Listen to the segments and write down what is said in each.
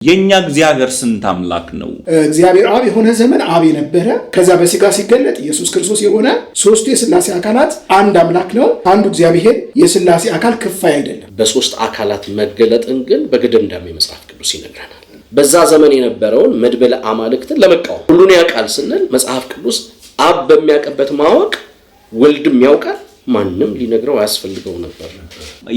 የኛ እግዚአብሔር ስንት አምላክ ነው? እግዚአብሔር አብ የሆነ ዘመን አብ የነበረ ከዛ በሥጋ ሲገለጥ ኢየሱስ ክርስቶስ የሆነ ሶስቱ የሥላሴ አካላት አንድ አምላክ ነው። አንዱ እግዚአብሔር የሥላሴ አካል ክፋይ አይደለም። በሶስት አካላት መገለጥን ግን በግድምዳሜ መጽሐፍ ቅዱስ ይነግረናል። በዛ ዘመን የነበረውን መድበለ አማልክትን ለመቃወም ሁሉን ያውቃል ስንል መጽሐፍ ቅዱስ አብ በሚያውቅበት ማወቅ ወልድም ያውቃል፣ ማንም ሊነግረው ያስፈልገው ነበር።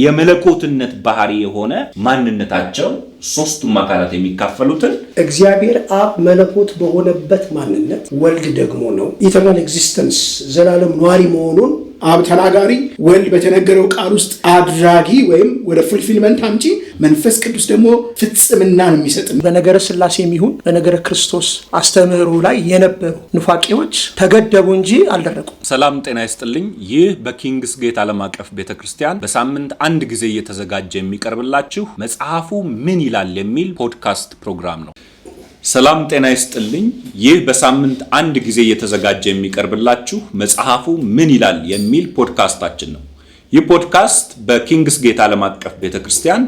የመለኮትነት ባህሪ የሆነ ማንነታቸው ሶስቱም አካላት የሚካፈሉትን እግዚአብሔር አብ መለኮት በሆነበት ማንነት ወልድ ደግሞ ነው ኢተርናል ኤግዚስተንስ ዘላለም ኗሪ መሆኑን አብ ተናጋሪ ወልድ በተነገረው ቃል ውስጥ አድራጊ ወይም ወደ ፉልፊልመንት አምጪ መንፈስ ቅዱስ ደግሞ ፍጽምናን የሚሰጥ በነገረ ሥላሴ የሚሆን በነገረ ክርስቶስ አስተምህሮ ላይ የነበሩ ንፋቄዎች ተገደቡ እንጂ አልደረቁም። ሰላም ጤና ይስጥልኝ። ይህ በኪንግስ ጌት ዓለም አቀፍ ቤተክርስቲያን በሳምንት አንድ ጊዜ እየተዘጋጀ የሚቀርብላችሁ መጽሐፉ ምን ይላል የሚል ፖድካስት ፕሮግራም ነው። ሰላም ጤና ይስጥልኝ። ይህ በሳምንት አንድ ጊዜ እየተዘጋጀ የሚቀርብላችሁ መጽሐፉ ምን ይላል የሚል ፖድካስታችን ነው። ይህ ፖድካስት በኪንግስ ጌት ዓለም አቀፍ ቤተክርስቲያን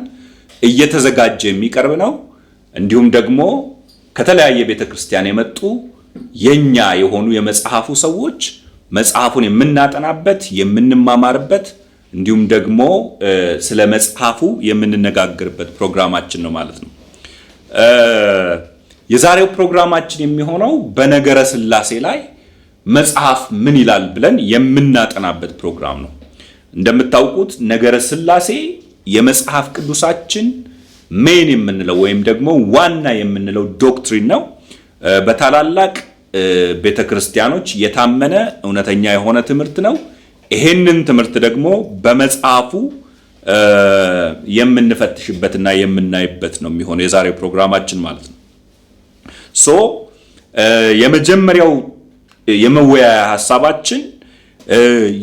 እየተዘጋጀ የሚቀርብ ነው። እንዲሁም ደግሞ ከተለያየ ቤተክርስቲያን የመጡ የኛ የሆኑ የመጽሐፉ ሰዎች መጽሐፉን የምናጠናበት የምንማማርበት እንዲሁም ደግሞ ስለ መጽሐፉ የምንነጋገርበት ፕሮግራማችን ነው ማለት ነው። የዛሬው ፕሮግራማችን የሚሆነው በነገረ ሥላሴ ላይ መጽሐፍ ምን ይላል ብለን የምናጠናበት ፕሮግራም ነው። እንደምታውቁት ነገረ ሥላሴ የመጽሐፍ ቅዱሳችን ሜን የምንለው ወይም ደግሞ ዋና የምንለው ዶክትሪን ነው። በታላላቅ ቤተክርስቲያኖች የታመነ እውነተኛ የሆነ ትምህርት ነው። ይሄንን ትምህርት ደግሞ በመጽሐፉ የምንፈትሽበትና የምናይበት ነው የሚሆነው የዛሬው ፕሮግራማችን ማለት ነው። የመጀመሪያው የመወያያ ሐሳባችን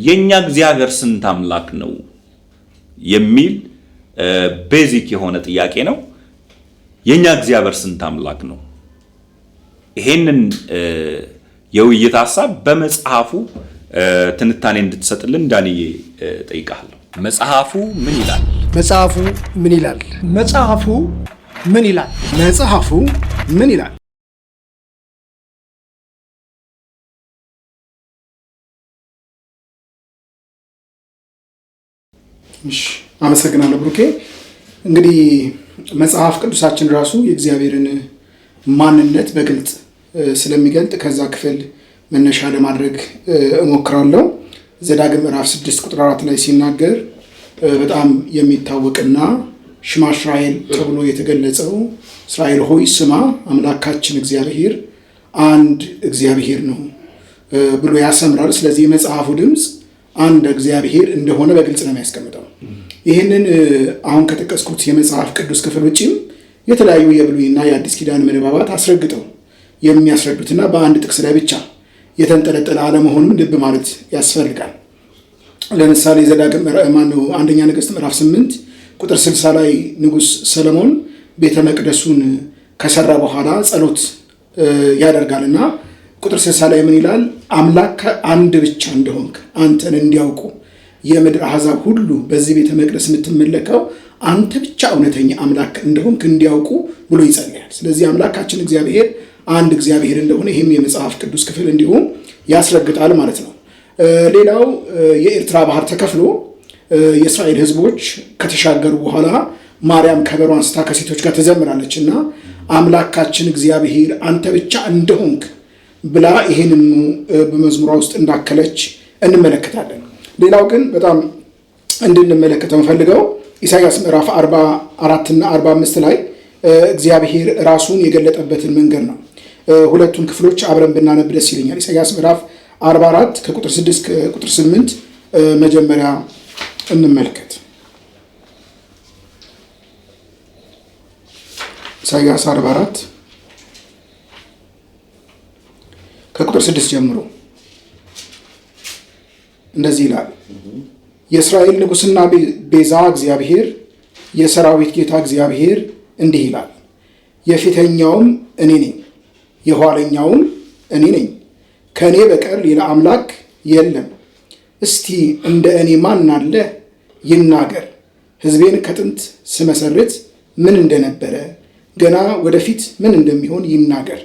የኛ እግዚአብሔር ስንት አምላክ ነው የሚል ቤዚክ የሆነ ጥያቄ ነው። የኛ እግዚአብሔር ስንት አምላክ ነው? ይሄንን የውይይት ሐሳብ በመጽሐፉ ትንታኔ እንድትሰጥልን ዳንዬ ጠይቃለሁ። መጽሐፉ ምን ይላል? መጽሐፉ ምን ይላል? መጽሐፉ ምን ይላል? መጽሐፉ ምን ይላል? አመሰግናለሁ ብሩኬ። እንግዲህ መጽሐፍ ቅዱሳችን ራሱ የእግዚአብሔርን ማንነት በግልጽ ስለሚገልጥ ከዛ ክፍል መነሻ ለማድረግ እሞክራለሁ። ዘዳግም ምዕራፍ 6 ቁጥር 4 ላይ ሲናገር በጣም የሚታወቅና ሽማ እስራኤል ተብሎ የተገለጸው እስራኤል ሆይ ስማ አምላካችን እግዚአብሔር አንድ እግዚአብሔር ነው ብሎ ያሰምራል። ስለዚህ የመጽሐፉ ድምፅ አንድ እግዚአብሔር እንደሆነ በግልጽ ነው የሚያስቀምጠው። ይህንን አሁን ከጠቀስኩት የመጽሐፍ ቅዱስ ክፍል ውጪም የተለያዩ የብሉይና የአዲስ ኪዳን ምንባባት አስረግጠው የሚያስረዱትና በአንድ ጥቅስ ላይ ብቻ የተንጠለጠለ አለመሆኑን ልብ ማለት ያስፈልጋል። ለምሳሌ ዘዳግም አንደኛ ነገሥት ምዕራፍ 8 ቁጥር 60 ላይ ንጉሥ ሰለሞን ቤተ መቅደሱን ከሰራ በኋላ ጸሎት ያደርጋልና ቁጥር 60 ላይ ምን ይላል? አምላክ አንድ ብቻ እንደሆንክ አንተን እንዲያውቁ የምድር አሕዛብ ሁሉ በዚህ ቤተ መቅደስ የምትመለከው አንተ ብቻ እውነተኛ አምላክ እንደሆንክ እንዲያውቁ ብሎ ይጸልያል። ስለዚህ አምላካችን እግዚአብሔር አንድ እግዚአብሔር እንደሆነ ይህም የመጽሐፍ ቅዱስ ክፍል እንዲሁም ያስረግጣል ማለት ነው። ሌላው የኤርትራ ባህር ተከፍሎ የእስራኤል ሕዝቦች ከተሻገሩ በኋላ ማርያም ከበሮ አንስታ ከሴቶች ጋር ትዘምራለች እና አምላካችን እግዚአብሔር አንተ ብቻ እንደሆንክ ብላ ይሄንን በመዝሙሯ ውስጥ እንዳከለች እንመለከታለን። ሌላው ግን በጣም እንድንመለከተው ፈልገው ኢሳይያስ ምዕራፍ 44 እና 45 ላይ እግዚአብሔር ራሱን የገለጠበትን መንገድ ነው። ሁለቱን ክፍሎች አብረን ብናነብ ደስ ይለኛል። ኢሳይያስ ምዕራፍ 44 ከቁጥር 6 ከቁጥር 8 መጀመሪያ እንመልከት። ኢሳይያስ 44 ከቁጥር 6 ጀምሮ እንደዚህ ይላል። የእስራኤል ንጉሥና ቤዛ እግዚአብሔር የሰራዊት ጌታ እግዚአብሔር እንዲህ ይላል፣ የፊተኛውም እኔ ነኝ፣ የኋለኛውም እኔ ነኝ፣ ከእኔ በቀር ሌላ አምላክ የለም። እስቲ እንደ እኔ ማን አለ? ይናገር። ሕዝቤን ከጥንት ስመሰርት ምን እንደነበረ ገና ወደፊት ምን እንደሚሆን ይናገር፣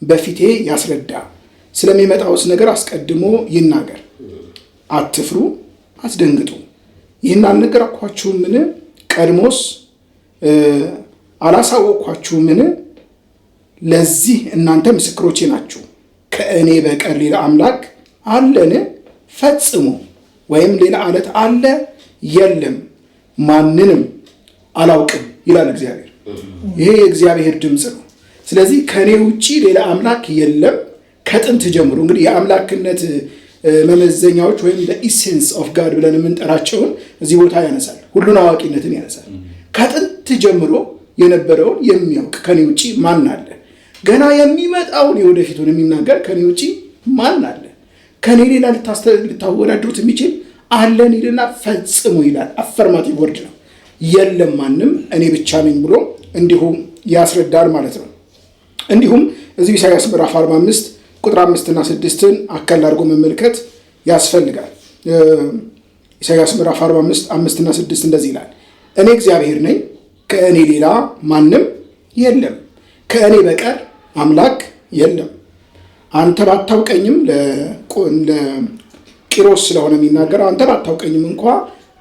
በፊቴ ያስረዳ፣ ስለሚመጣውስ ነገር አስቀድሞ ይናገር። አትፍሩ፣ አትደንግጡ። ይህን አልነገርኳችሁምን? ቀድሞስ አላሳወቅኳችሁምን? ለዚህ እናንተ ምስክሮቼ ናችሁ። ከእኔ በቀር ሌላ አምላክ አለን? ፈጽሞ። ወይም ሌላ አለት አለ? የለም። ማንንም አላውቅም ይላል እግዚአብሔር። ይሄ የእግዚአብሔር ድምፅ ነው። ስለዚህ ከእኔ ውጭ ሌላ አምላክ የለም። ከጥንት ጀምሮ እንግዲህ የአምላክነት መመዘኛዎች ወይም ኢሴንስ ኦፍ ጋድ ብለን የምንጠራቸውን እዚህ ቦታ ያነሳል። ሁሉን አዋቂነትን ያነሳል። ከጥንት ጀምሮ የነበረውን የሚያውቅ ከኔ ውጭ ማን አለ? ገና የሚመጣውን የወደፊቱን የሚናገር ከኔ ውጭ ማን አለ? ከኔ ሌላ ልታወዳድሩት የሚችል አለን ይልና ፈጽሞ ይላል። አፈርማቲቭ ወርድ ነው። የለም ማንም፣ እኔ ብቻ ነኝ ብሎ እንዲሁም ያስረዳል ማለት ነው። እንዲሁም እዚህ ኢሳይያስ ምዕራፍ 45 ቁጥር 5 እና 6ን አከል አድርጎ መመልከት ያስፈልጋል። ኢሳይያስ ምዕራፍ 45 5 እና 6 እንደዚህ ይላል፣ እኔ እግዚአብሔር ነኝ፣ ከእኔ ሌላ ማንም የለም፣ ከእኔ በቀር አምላክ የለም። አንተ ባታውቀኝም፣ ለቂሮስ ስለሆነ የሚናገረው፣ አንተ ባታውቀኝም እንኳ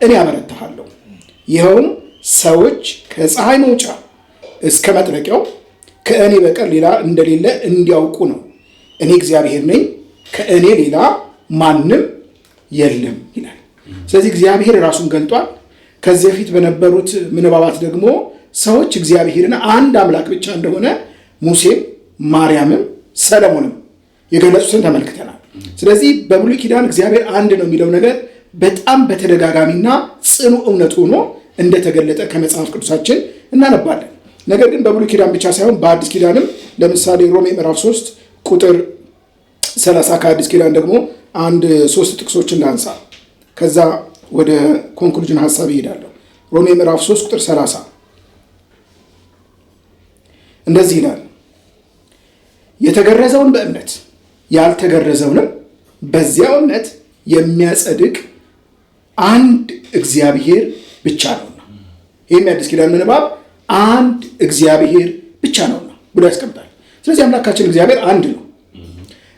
እኔ አበረታሃለሁ። ይኸውም ሰዎች ከፀሐይ መውጫ እስከ መጥለቂያው ከእኔ በቀር ሌላ እንደሌለ እንዲያውቁ ነው። እኔ እግዚአብሔር ነኝ፣ ከእኔ ሌላ ማንም የለም ይላል። ስለዚህ እግዚአብሔር ራሱን ገልጧል። ከዚህ በፊት በነበሩት ምንባባት ደግሞ ሰዎች እግዚአብሔርን አንድ አምላክ ብቻ እንደሆነ ሙሴም ማርያምም ሰለሞንም የገለጹትን ተመልክተናል። ስለዚህ በብሉይ ኪዳን እግዚአብሔር አንድ ነው የሚለው ነገር በጣም በተደጋጋሚና ጽኑ እውነት ሆኖ እንደተገለጠ ከመጽሐፍ ቅዱሳችን እናነባለን። ነገር ግን በብሉይ ኪዳን ብቻ ሳይሆን በአዲስ ኪዳንም ለምሳሌ ሮሜ ምዕራፍ 3 ቁጥር 30 ከአዲስ ኪዳን ደግሞ 3 ጥቅሶችን ላንሳ፣ ከዛ ወደ ኮንክሉዥን ሀሳብ ይሄዳለሁ። ሮሜ ምዕራፍ 3 ቁጥር 30 እንደዚህ ይላል፣ የተገረዘውን በእምነት ያልተገረዘውንም በዚያው እምነት የሚያጸድቅ አንድ እግዚአብሔር ብቻ ነውና። ይህም የአዲስ ኪዳን ምንባብ አንድ እግዚአብሔር ብቻ ነውና ብሎ ያስቀምጣል። ስለዚህ አምላካችን እግዚአብሔር አንድ ነው።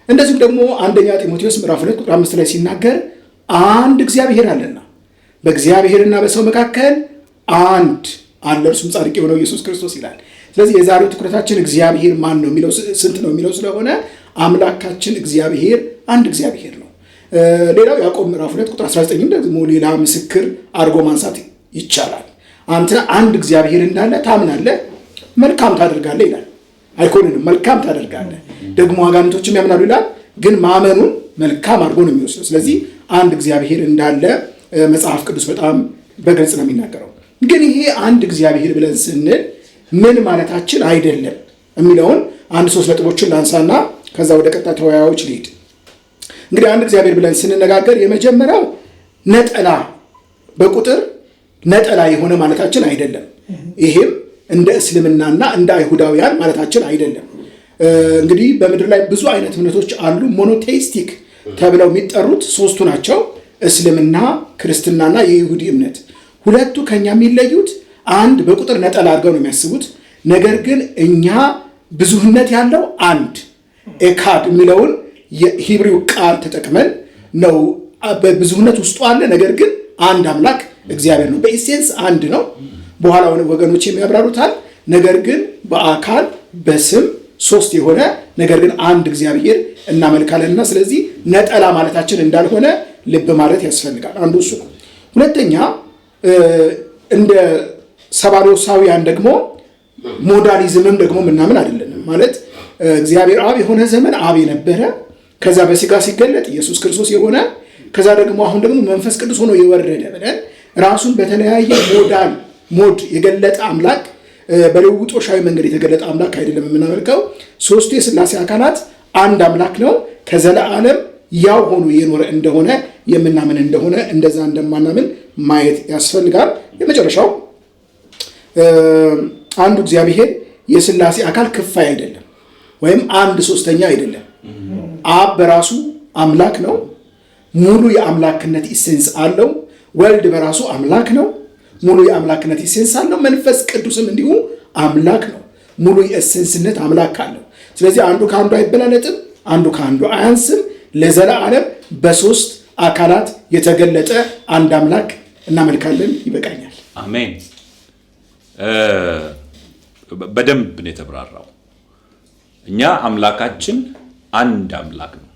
እንደዚሁም ደግሞ አንደኛ ጢሞቴዎስ ምዕራፍ 2 ቁጥር 5 ላይ ሲናገር አንድ እግዚአብሔር አለና በእግዚአብሔርና በሰው መካከል አንድ አለ፣ እርሱም ጻድቅ የሆነው ኢየሱስ ክርስቶስ ይላል። ስለዚህ የዛሬው ትኩረታችን እግዚአብሔር ማን ነው የሚለው ስንት ነው የሚለው ስለሆነ አምላካችን እግዚአብሔር አንድ እግዚአብሔር ነው። ሌላው ያዕቆብ ምዕራፍ 2 ቁጥር 19 ደግሞ ሌላ ምስክር አድርጎ ማንሳት ይቻላል። አንተ አንድ እግዚአብሔር እንዳለ ታምናለህ፣ መልካም ታደርጋለህ ይላል። አይኮንንም፣ መልካም ታደርጋለህ። ደግሞ አጋንንቶችም ያምናሉ ይላል፣ ግን ማመኑን መልካም አድርጎ ነው የሚወስደው። ስለዚህ አንድ እግዚአብሔር እንዳለ መጽሐፍ ቅዱስ በጣም በግልጽ ነው የሚናገረው። ግን ይሄ አንድ እግዚአብሔር ብለን ስንል ምን ማለታችን አይደለም የሚለውን 3 ነጥቦችን ላንሳና ከዛ ወደ ቀጣይ ተወያዮች ልሂድ። እንግዲህ አንድ እግዚአብሔር ብለን ስንነጋገር የመጀመሪያው ነጠላ በቁጥር ነጠላ የሆነ ማለታችን አይደለም። ይሄም እንደ እስልምናና እንደ አይሁዳውያን ማለታችን አይደለም። እንግዲህ በምድር ላይ ብዙ አይነት እምነቶች አሉ። ሞኖቴይስቲክ ተብለው የሚጠሩት 3ቱ ናቸው፣ እስልምና፣ ክርስትናና የይሁዲ እምነት። ሁለቱ ከኛ የሚለዩት አንድ በቁጥር ነጠላ አድርገው ነው የሚያስቡት። ነገር ግን እኛ ብዙህነት ያለው አንድ ኤካድ የሚለውን የሂብሪው ቃል ተጠቅመን ነው። በብዙህነት ውስጡ አለ፣ ነገር ግን አንድ አምላክ እግዚአብሔር ነው። በኢሴንስ አንድ ነው። በኋላ ወገኖች የሚያብራሩታል። ነገር ግን በአካል በስም 3 የሆነ ነገር ግን አንድ እግዚአብሔር እናመልካለንና ስለዚህ ነጠላ ማለታችን እንዳልሆነ ልብ ማለት ያስፈልጋል። አንዱ እሱ ነው። ሁለተኛ እንደ ሰባሎሳውያን ደግሞ ሞዳሊዝምም ደግሞ ምናምን አይደለንም። ማለት እግዚአብሔር አብ የሆነ ዘመን አብ የነበረ ከዛ በስጋ ሲገለጥ ኢየሱስ ክርስቶስ የሆነ ከዛ ደግሞ አሁን ደግሞ መንፈስ ቅዱስ ሆኖ የወረደ ብለን ራሱን በተለያየ ሞድ የገለጠ አምላክ፣ በልውጦሻዊ መንገድ የተገለጠ አምላክ አይደለም የምናመልከው። 3ቱ የሥላሴ አካላት አንድ አምላክ ነው። ከዘለዓለም ያው ሆኖ የኖረ እንደሆነ የምናምን እንደሆነ እንደዛ እንደማናምን ማየት ያስፈልጋል። የመጨረሻው አንዱ እግዚአብሔር የሥላሴ አካል ክፋይ አይደለም፣ ወይም 1/3ኛ አይደለም። አብ በራሱ አምላክ ነው፣ ሙሉ የአምላክነት ኢሴንስ አለው። ወልድ በራሱ አምላክ ነው፣ ሙሉ የአምላክነት ኢሴንስ አለው። መንፈስ ቅዱስም እንዲሁ አምላክ ነው። ሙሉ የኤሰንስነት አምላክ አለው። ስለዚህ አንዱ ከአንዱ አይበላለጥም፣ አንዱ ከአንዱ አያንስም። ለዘላለም በሶስት አካላት የተገለጠ አንድ አምላክ እናመልካለን። ይበቃኛል። አሜን። በደንብ ነው የተብራራው። እኛ አምላካችን አንድ አምላክ ነው።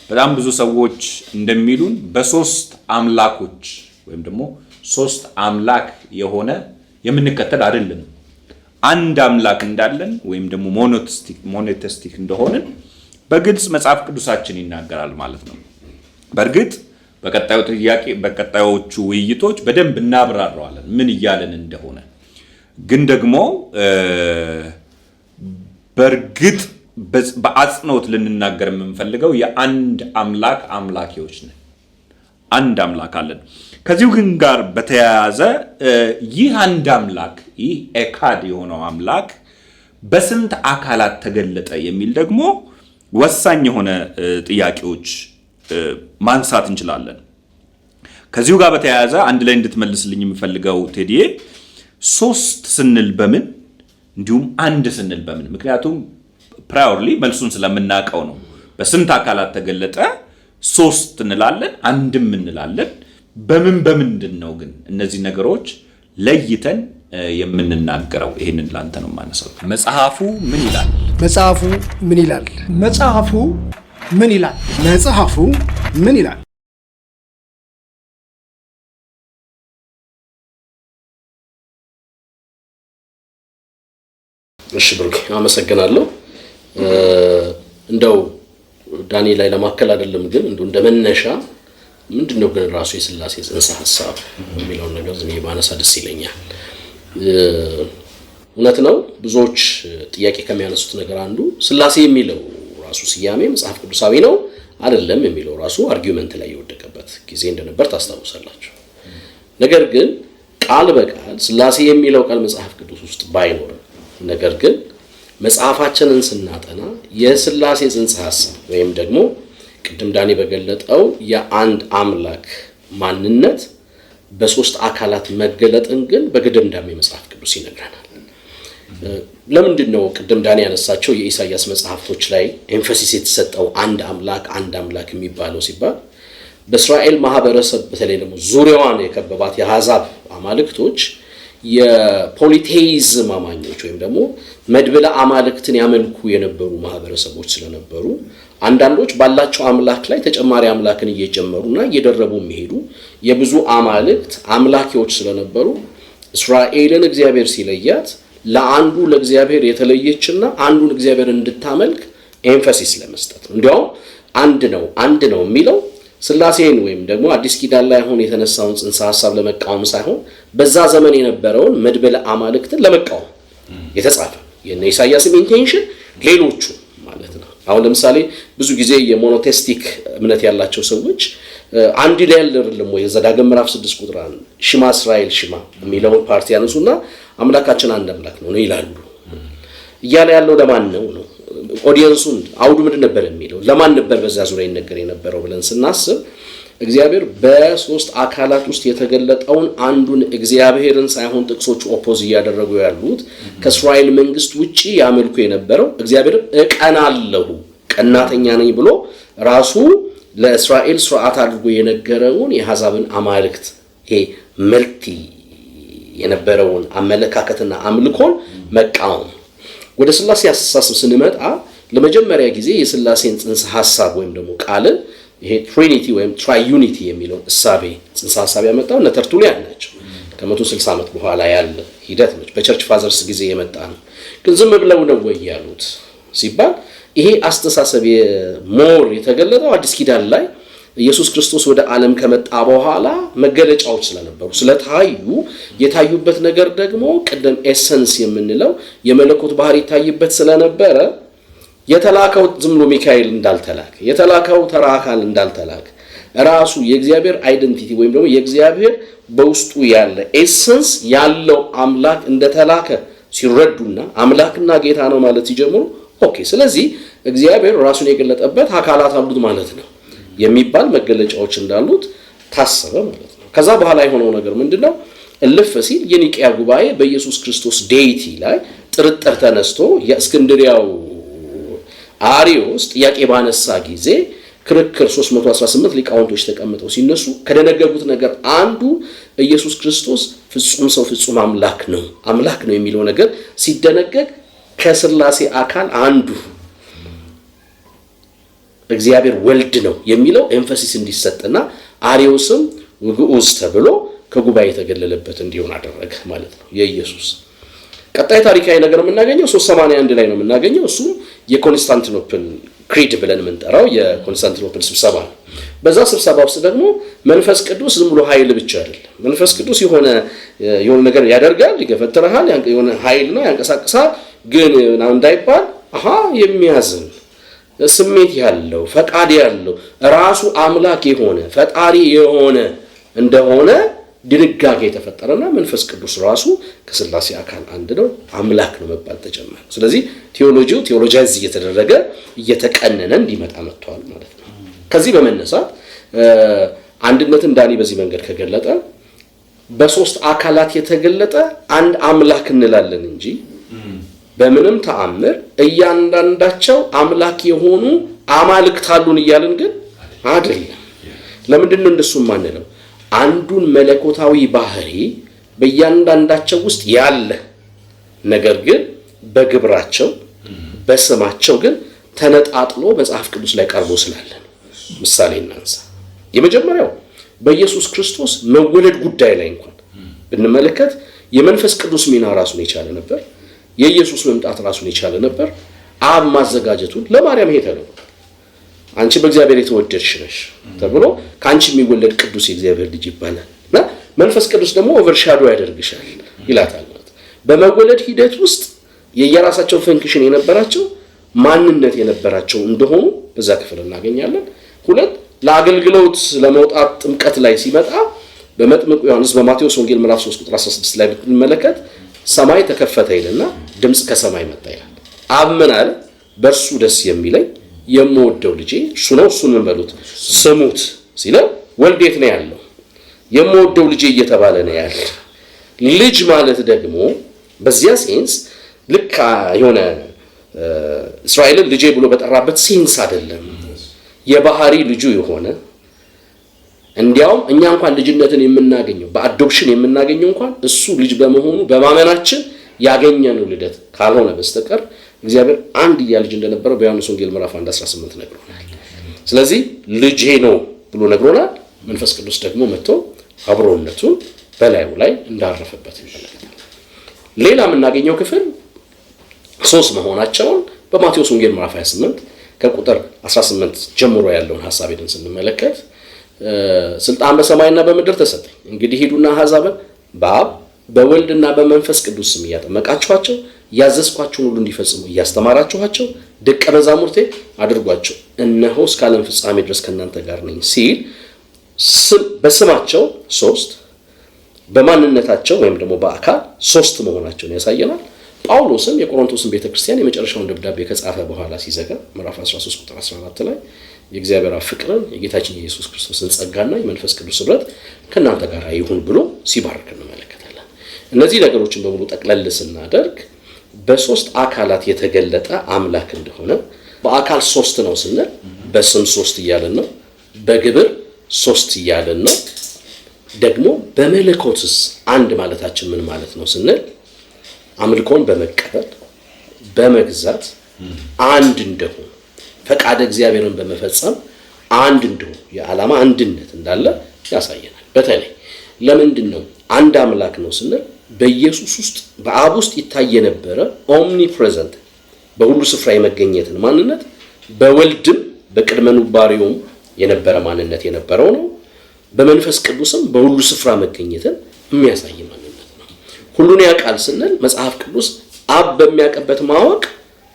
በጣም ብዙ ሰዎች እንደሚሉን በሶስት አምላኮች ወይም ደግሞ ሶስት አምላክ የሆነ የምንከተል አይደለም። አንድ አምላክ እንዳለን ወይም ደግሞ ሞኖቴስቲክ እንደሆንን በግልጽ መጽሐፍ ቅዱሳችን ይናገራል ማለት ነው። በእርግጥ በቀጣዮቹ ውይይቶች በደንብ እናብራራዋለን ምን እያለን እንደሆነ። ግን ደግሞ በእርግጥ በአጽንኦት ልንናገር የምንፈልገው የአንድ አምላክ አምላኪዎች ነን። አንድ አምላክ አለን። ከዚሁ ግን ጋር በተያያዘ ይህ አንድ አምላክ ይህ ኤካድ የሆነው አምላክ በስንት አካላት ተገለጠ የሚል ደግሞ ወሳኝ የሆነ ጥያቄዎች ማንሳት እንችላለን። ከዚሁ ጋር በተያያዘ አንድ ላይ እንድትመልስልኝ የምፈልገው ቴዲዬ፣ ሶስት ስንል በምን እንዲሁም አንድ ስንል በምን? ምክንያቱም ፕራዮርሊ መልሱን ስለምናውቀው ነው። በስንት አካላት ተገለጠ? ሶስት እንላለን፣ አንድም እንላለን። በምንድን ነው ግን እነዚህ ነገሮች ለይተን የምንናገረው? ይሄንን ላንተ ነው የማነሳው። መጽሐፉ ምን ይላል? መጽሐፉ ምን ይላል? መጽሐፉ ምን ይላል? መጽሐፉ ምን ይላል? እሺ ብሩክ አመሰግናለሁ። እንደው ዳኒ ላይ ለማከል አይደለም፣ ግን እንደ መነሻ ምንድነው ግን ራሱ የሥላሴ ጽንሰ ሐሳብ የሚለውን ነገር ዝም ባነሳ ደስ ይለኛል። እውነት ነው ብዙዎች ጥያቄ ከሚያነሱት ነገር አንዱ ሥላሴ የሚለው ራሱ ስያሜ መጽሐፍ ቅዱሳዊ ነው አይደለም የሚለው ራሱ አርጊውመንት ላይ የወደቀበት ጊዜ እንደነበር ታስታውሳላችሁ። ነገር ግን ቃል በቃል ሥላሴ የሚለው ቃል መጽሐፍ ቅዱስ ውስጥ ባይኖርም ነገር ግን መጽሐፋችንን ስናጠና የሥላሴ ጽንሰ ሐሳብ ወይም ደግሞ ቅድም ዳኒ በገለጠው የአንድ አምላክ ማንነት በሶስት አካላት መገለጥን ግን በግድምዳሜ መጽሐፍ ቅዱስ ይነግረናል። ለምንድን ነው ቅድም ዳኒ ያነሳቸው የኢሳይያስ መጽሐፍቶች ላይ ኤምፋሲስ የተሰጠው አንድ አምላክ የሚባለው ሲባል በእስራኤል ማህበረሰብ በተለይ ደግሞ ዙሪያዋን የከበባት የአሕዛብ አማልክቶች የፖሊቴይዝም አማኞች ወይም ደግሞ መድብለ አማልክትን ያመልኩ የነበሩ ማህበረሰቦች ስለነበሩ አንዳንዶች ባላቸው አምላክ ላይ ተጨማሪ አምላክን እየጨመሩና እየደረቡ የሚሄዱ የብዙ አማልክት አምላኪዎች ስለነበሩ እስራኤልን እግዚአብሔር ሲለያት ለአንዱ ለእግዚአብሔር የተለየችና አንዱን እግዚአብሔር እንድታመልክ ኤምፋሲስ ለመስጠት ነው። እንዲያውም አንድ ነው የሚለው ሥላሴን ወይም ደግሞ አዲስ ኪዳን ላይ አሁን የተነሳውን ጽንሰ ሐሳብ ለመቃወም ሳይሆን በዛ ዘመን የነበረውን መድብለ አማልክትን ለመቃወም የተጻፈ የነ ኢሳይያስም ኢንቴንሽን ሌሎቹ ማለት ነው። አሁን ለምሳሌ ብዙ ጊዜ የሞኖቴስቲክ እምነት ያላቸው ሰዎች አንድ ላይ አይደለም ወይ ዘዳግም ምዕራፍ 6 ቁጥር 1 ሽማ እስራኤል ሽማ የሚለውን ፓርቲ ያነሱና አምላካችን አንድ አምላክ ነው ይላሉ። እያለ ያለው ለማን ነው? ኦዲየንሱን አውዱ ምንድን ነበር የሚለው ለማን ነበር በዛ ዙሪያ ይነገር የነበረው ብለን ስናስብ እግዚአብሔር በሶስት አካላት ውስጥ የተገለጠውን አንዱን እግዚአብሔርን ሳይሆን ጥቅሶቹ ኦፖዝ እያደረጉ ያሉት ከእስራኤል መንግስት ውጪ ያመልኩ የነበረው እግዚአብሔር እቀናለሁ ቀናተኛ ነኝ ብሎ ራሱ ለእስራኤል ሥርዓት አድርጎ የነገረውን የአሕዛብን አማልክት ይሄ መልቲ የነበረውን አመለካከትና አምልኮን መቃወም። ወደ ሥላሴ አስተሳሰብ ስንመጣ ለመጀመሪያ ጊዜ የሥላሴን ጽንሰ ሐሳብ ወይም ደግሞ ቃልን ይሄ ትሪኒቲ ወይም ትራዩኒቲ የሚለውን እሳቤ ጽንሰ ሐሳብ ያመጣው እነ ተርቱሊያን ናቸው። ከ160 ዓመት በኋላ ያለ ሂደት ነው። በቸርች ፋዘርስ ጊዜ የመጣ ነው። ግን ዝም ብለው ነው ወይ ያሉት ሲባል ይሄ አስተሳሰብ ሞር የተገለጠው አዲስ ኪዳን ላይ ኢየሱስ ክርስቶስ ወደ ዓለም ከመጣ በኋላ መገለጫዎች ስለነበሩ ስለታዩ የታዩበት ነገር ደግሞ ቀደም ኤሰንስ የምንለው የመለኮት ባህሪ ይታይበት ስለነበረ የተላከው ዝም ብሎ ሚካኤል እንዳልተላከ የተላከው ተራ አካል እንዳልተላከ ራሱ የእግዚአብሔር አይደንቲቲ ወይም ደግሞ የእግዚአብሔር በውስጡ ያለ ኤሰንስ ያለው አምላክ እንደተላከ ሲረዱና አምላክና ጌታ ነው ማለት ሲጀምሩ ኦኬ ስለዚህ እግዚአብሔር ራሱን የገለጠበት አካላት አሉት ማለት ነው የሚባል መገለጫዎች እንዳሉት ታሰበ ማለት ነው። ከዛ በኋላ የሆነው ነገር ምንድነው? እልፍ ሲል የኒቅያ ጉባኤ በኢየሱስ ክርስቶስ ዴይቲ ላይ ጥርጥር ተነስቶ የእስክንድሪያው አሪዮስ ጥያቄ ባነሳ ጊዜ ክርክር 318 ሊቃውንቶች ተቀምጠው ሲነሱ ከደነገጉት ነገር አንዱ ኢየሱስ ክርስቶስ ፍጹም ሰው ፍጹም አምላክ ነው የሚለው ነገር ሲደነገግ ከሥላሴ አካል አንዱ እግዚአብሔር ወልድ ነው የሚለው ኤምፋሲስ እንዲሰጥና አሪዮስም ውግኡዝ ተብሎ ከጉባኤ የተገለለበት እንዲሆን አደረገ ማለት ነው። የኢየሱስ ቀጣይ ታሪካዊ ነገር የምናገኘው 381 ላይ ነው የምናገኘው። እሱ የኮንስታንቲኖፕል ክሪድ ብለን የምንጠራው የኮንስታንቲኖፕል ስብሰባ ነው። በዛ ስብሰባ ውስጥ ደግሞ መንፈስ ቅዱስ ዝም ብሎ ኃይል ብቻ አይደለም። መንፈስ ቅዱስ የሆነ ነገር ያደርጋል፣ ይገፈትራል፣ የሆነ ኃይል ነው፣ ያንቀሳቅሳል። ግን እንዳይባል የሚያዝን ስሜት ያለው ፈቃድ ያለው ራሱ አምላክ የሆነ ፈጣሪ የሆነ እንደሆነ ድንጋጌ የተፈጠረና መንፈስ ቅዱስ ራሱ ከሥላሴ አካል አንድ ነው፣ አምላክ ነው መባል ተጀመረ። ስለዚህ ቴዎሎጂያይዝ እየተደረገ እየተቀነነ እንዲመጣ መጥቷል ማለት ነው። ከዚህ በመነሳት አንድነትን ዳኒ በዚህ መንገድ ከገለጠ በሶስት አካላት የተገለጠ አንድ አምላክ እንላለን እንጂ በምንም ተአምር እያንዳንዳቸው አምላክ የሆኑ አማልክት አሉን እያልን ግን አይደለም። ለምንድን ነው እንደሱ ማንለው? አንዱን መለኮታዊ ባህሪ በእያንዳንዳቸው ውስጥ ያለ ነገር ግን በግብራቸው በስማቸው ግን ተነጣጥሎ መጽሐፍ ቅዱስ ላይ ቀርቦ ስላለ ነው። ምሳሌ እናንሳ። የመጀመሪያው በኢየሱስ ክርስቶስ መወለድ ጉዳይ ላይ እንኳን ብንመለከት የመንፈስ ቅዱስ ሚና ራሱን የቻለ ነበር። የኢየሱስ መምጣት ራሱን የቻለ ነበር። አብ ማዘጋጀቱን ለማርያም ሄደ ነው። አንቺ በእግዚአብሔር የተወደድሽ ነሽ ተብሎ ካንቺ የሚወለድ ቅዱስ የእግዚአብሔር ልጅ ይባላል እና መንፈስ ቅዱስ ደግሞ ኦቨርሻዶ ያደርግሻል ይላታል ማለት። በመወለድ ሂደት ውስጥ የየራሳቸው ፈንክሽን የነበራቸው ማንነት የነበራቸው እንደሆኑ በዛ ክፍል እናገኛለን። ሁለት ለአገልግሎት ለመውጣት ጥምቀት ላይ ሲመጣ በመጥምቁ ዮሐንስ በማቴዎስ ወንጌል ምዕራፍ 3 ቁጥር 16 ላይ ብንመለከት ሰማይ ተከፈተ ይልና ድምጽ ከሰማይ መጣ ይላል። አብ ምን አለ? በእርሱ ደስ የሚለኝ የምወደው ልጄ እሱ ነው፣ እሱን ምን በሉት ስሙት ሲለው ወልድ የት ነው ያለው? የምወደው ልጄ እየተባለ ነው ያለ። ልጅ ማለት ደግሞ በዚያ ሴንስ ልክ የሆነ እስራኤልን ልጄ ብሎ በጠራበት ሴንስ አይደለም። የባህሪ ልጁ የሆነ እንዲያውም እኛ እንኳን ልጅነትን የምናገኘው በአዶፕሽን የምናገኘው እንኳን እሱ ልጅ በመሆኑ በማመናችን ያገኘነው ልደት ካልሆነ በስተቀር እግዚአብሔር አንድያ ልጅ እንደነበረው በዮሐንስ ወንጌል ምዕራፍ 1:18 ነግሮናል። ስለዚህ ልጄ ነው ብሎ ነግሮናል። መንፈስ ቅዱስ ደግሞ መጥቶ አብሮነቱን በላዩ ላይ እንዳረፈበት ይመለከታል። ሌላ የምናገኘው ክፍል ሶስት መሆናቸውን በማቴዎስ ወንጌል ምዕራፍ 28 ከቁጥር 18 ጀምሮ ያለውን ሐሳብ ሄደን ስንመለከት ስልጣን በሰማይና በምድር ተሰጠኝ፣ እንግዲህ ሂዱና አሕዛብን በአብ በወልድና በመንፈስ ቅዱስ ስም እያጠመቃችኋቸው ያዘዝኳችሁን ሁሉ እንዲፈጽሙ እያስተማራችኋቸው ደቀ መዛሙርቴ አድርጓቸው፣ እነሆ እስከ ዓለም ፍጻሜ ድረስ ከእናንተ ጋር ነኝ ሲል በስማቸው ሶስት በማንነታቸው ወይም ደግሞ በአካል ሶስት መሆናቸውን ያሳየናል። ጳውሎስም የቆሮንቶስን ቤተክርስቲያን የመጨረሻውን ደብዳቤ ከጻፈ በኋላ ሲዘጋ ምዕራፍ 13 ቁጥር 14 ላይ የእግዚአብሔር ፍቅርን የጌታችን የኢየሱስ ክርስቶስን ጸጋና የመንፈስ ቅዱስ ኅብረት ከእናንተ ጋር ይሁን ብሎ ሲባርክ እንመለከታለን። እነዚህ ነገሮችን በሙሉ ጠቅለል ስናደርግ በሶስት አካላት የተገለጠ አምላክ እንደሆነ፣ በአካል ሶስት ነው ስንል በስም ሶስት እያለን ነው፣ በግብር ሶስት እያለን ነው። ደግሞ በመለኮትስ አንድ ማለታችን ምን ማለት ነው ስንል አምልኮን በመቀበል በመግዛት አንድ እንደሆነ ፈቃደ እግዚአብሔርን በመፈጸም አንድ እንደሆነ የዓላማ አንድነት እንዳለ ያሳየናል። በተለይ ለምንድን ነው አንድ አምላክ ነው ስንል በኢየሱስ ውስጥ በአብ ውስጥ ይታይ የነበረ ኦምኒ ፕሬዘንት በሁሉ ስፍራ የመገኘትን ማንነት በወልድም በቅድመ ኑባሬውም የነበረ ማንነት የነበረው ነው። በመንፈስ ቅዱስም በሁሉ ስፍራ መገኘትን የሚያሳይ ማንነት ነው። ሁሉን ያውቃል ስንል መጽሐፍ ቅዱስ አብ በሚያውቅበት ማወቅ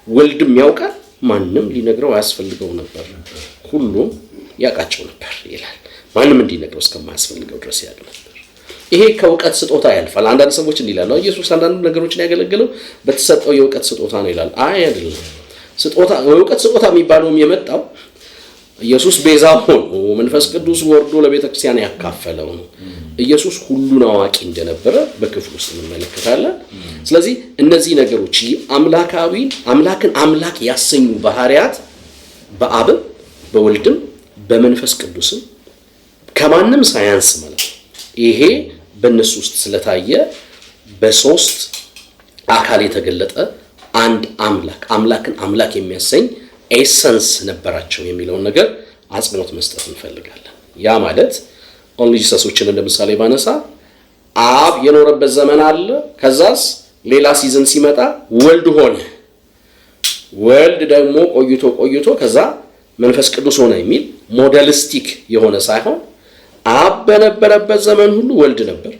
ወልድም ያውቃል፣ ማንም ሊነግረው አያስፈልገው ነበር፣ ሁሉም ያውቃቸው ነበር ይላል። ማንም እንዲነግረው እስከማያስፈልገው ድረስ ያለው ነበር። ይሄ ከእውቀት ስጦታ ያልፋል። አንዳንድ ሰዎች እንዲህ ይላሉ፣ ኢየሱስ አንዳንድ ነገሮችን ያገለገለው በተሰጠው የእውቀት ስጦታ ነው ይላል። አይ አይደለም። ስጦታ የእውቀት ስጦታ የሚባለውም የመጣው ኢየሱስ ቤዛ ሆኖ መንፈስ ቅዱስ ወርዶ ለቤተ ክርስቲያን ያካፈለው ነው። ኢየሱስ ሁሉን አዋቂ እንደነበረ በክፍል ውስጥ እንመለከታለን። ስለዚህ እነዚህ ነገሮች አምላክን አምላክ ያሰኙ ባህሪያት በአብም በወልድም በመንፈስ ቅዱስም ከማንም ሳያንስ ማለት ነው። ይሄ በእነሱ ውስጥ ስለታየ በሶስት አካል የተገለጠ አንድ አምላክን አምላክ የሚያሰኝ ኤሰንስ ነበራቸው የሚለውን ነገር አጽንኦት መስጠት እንፈልጋለን። ያ ማለት ኦንሊ ጂሰሶችን እንደምሳሌ ባነሳ አብ የኖረበት ዘመን አለ። ከዛስ ሌላ ሲዝን ሲመጣ ወልድ ሆነ። ወልድ ደግሞ ቆይቶ ከዛ መንፈስ ቅዱስ ሆነ የሚል ሞዴሊስቲክ የሆነ ሳይሆን አብ በነበረበት ዘመን ሁሉ ወልድ ነበር።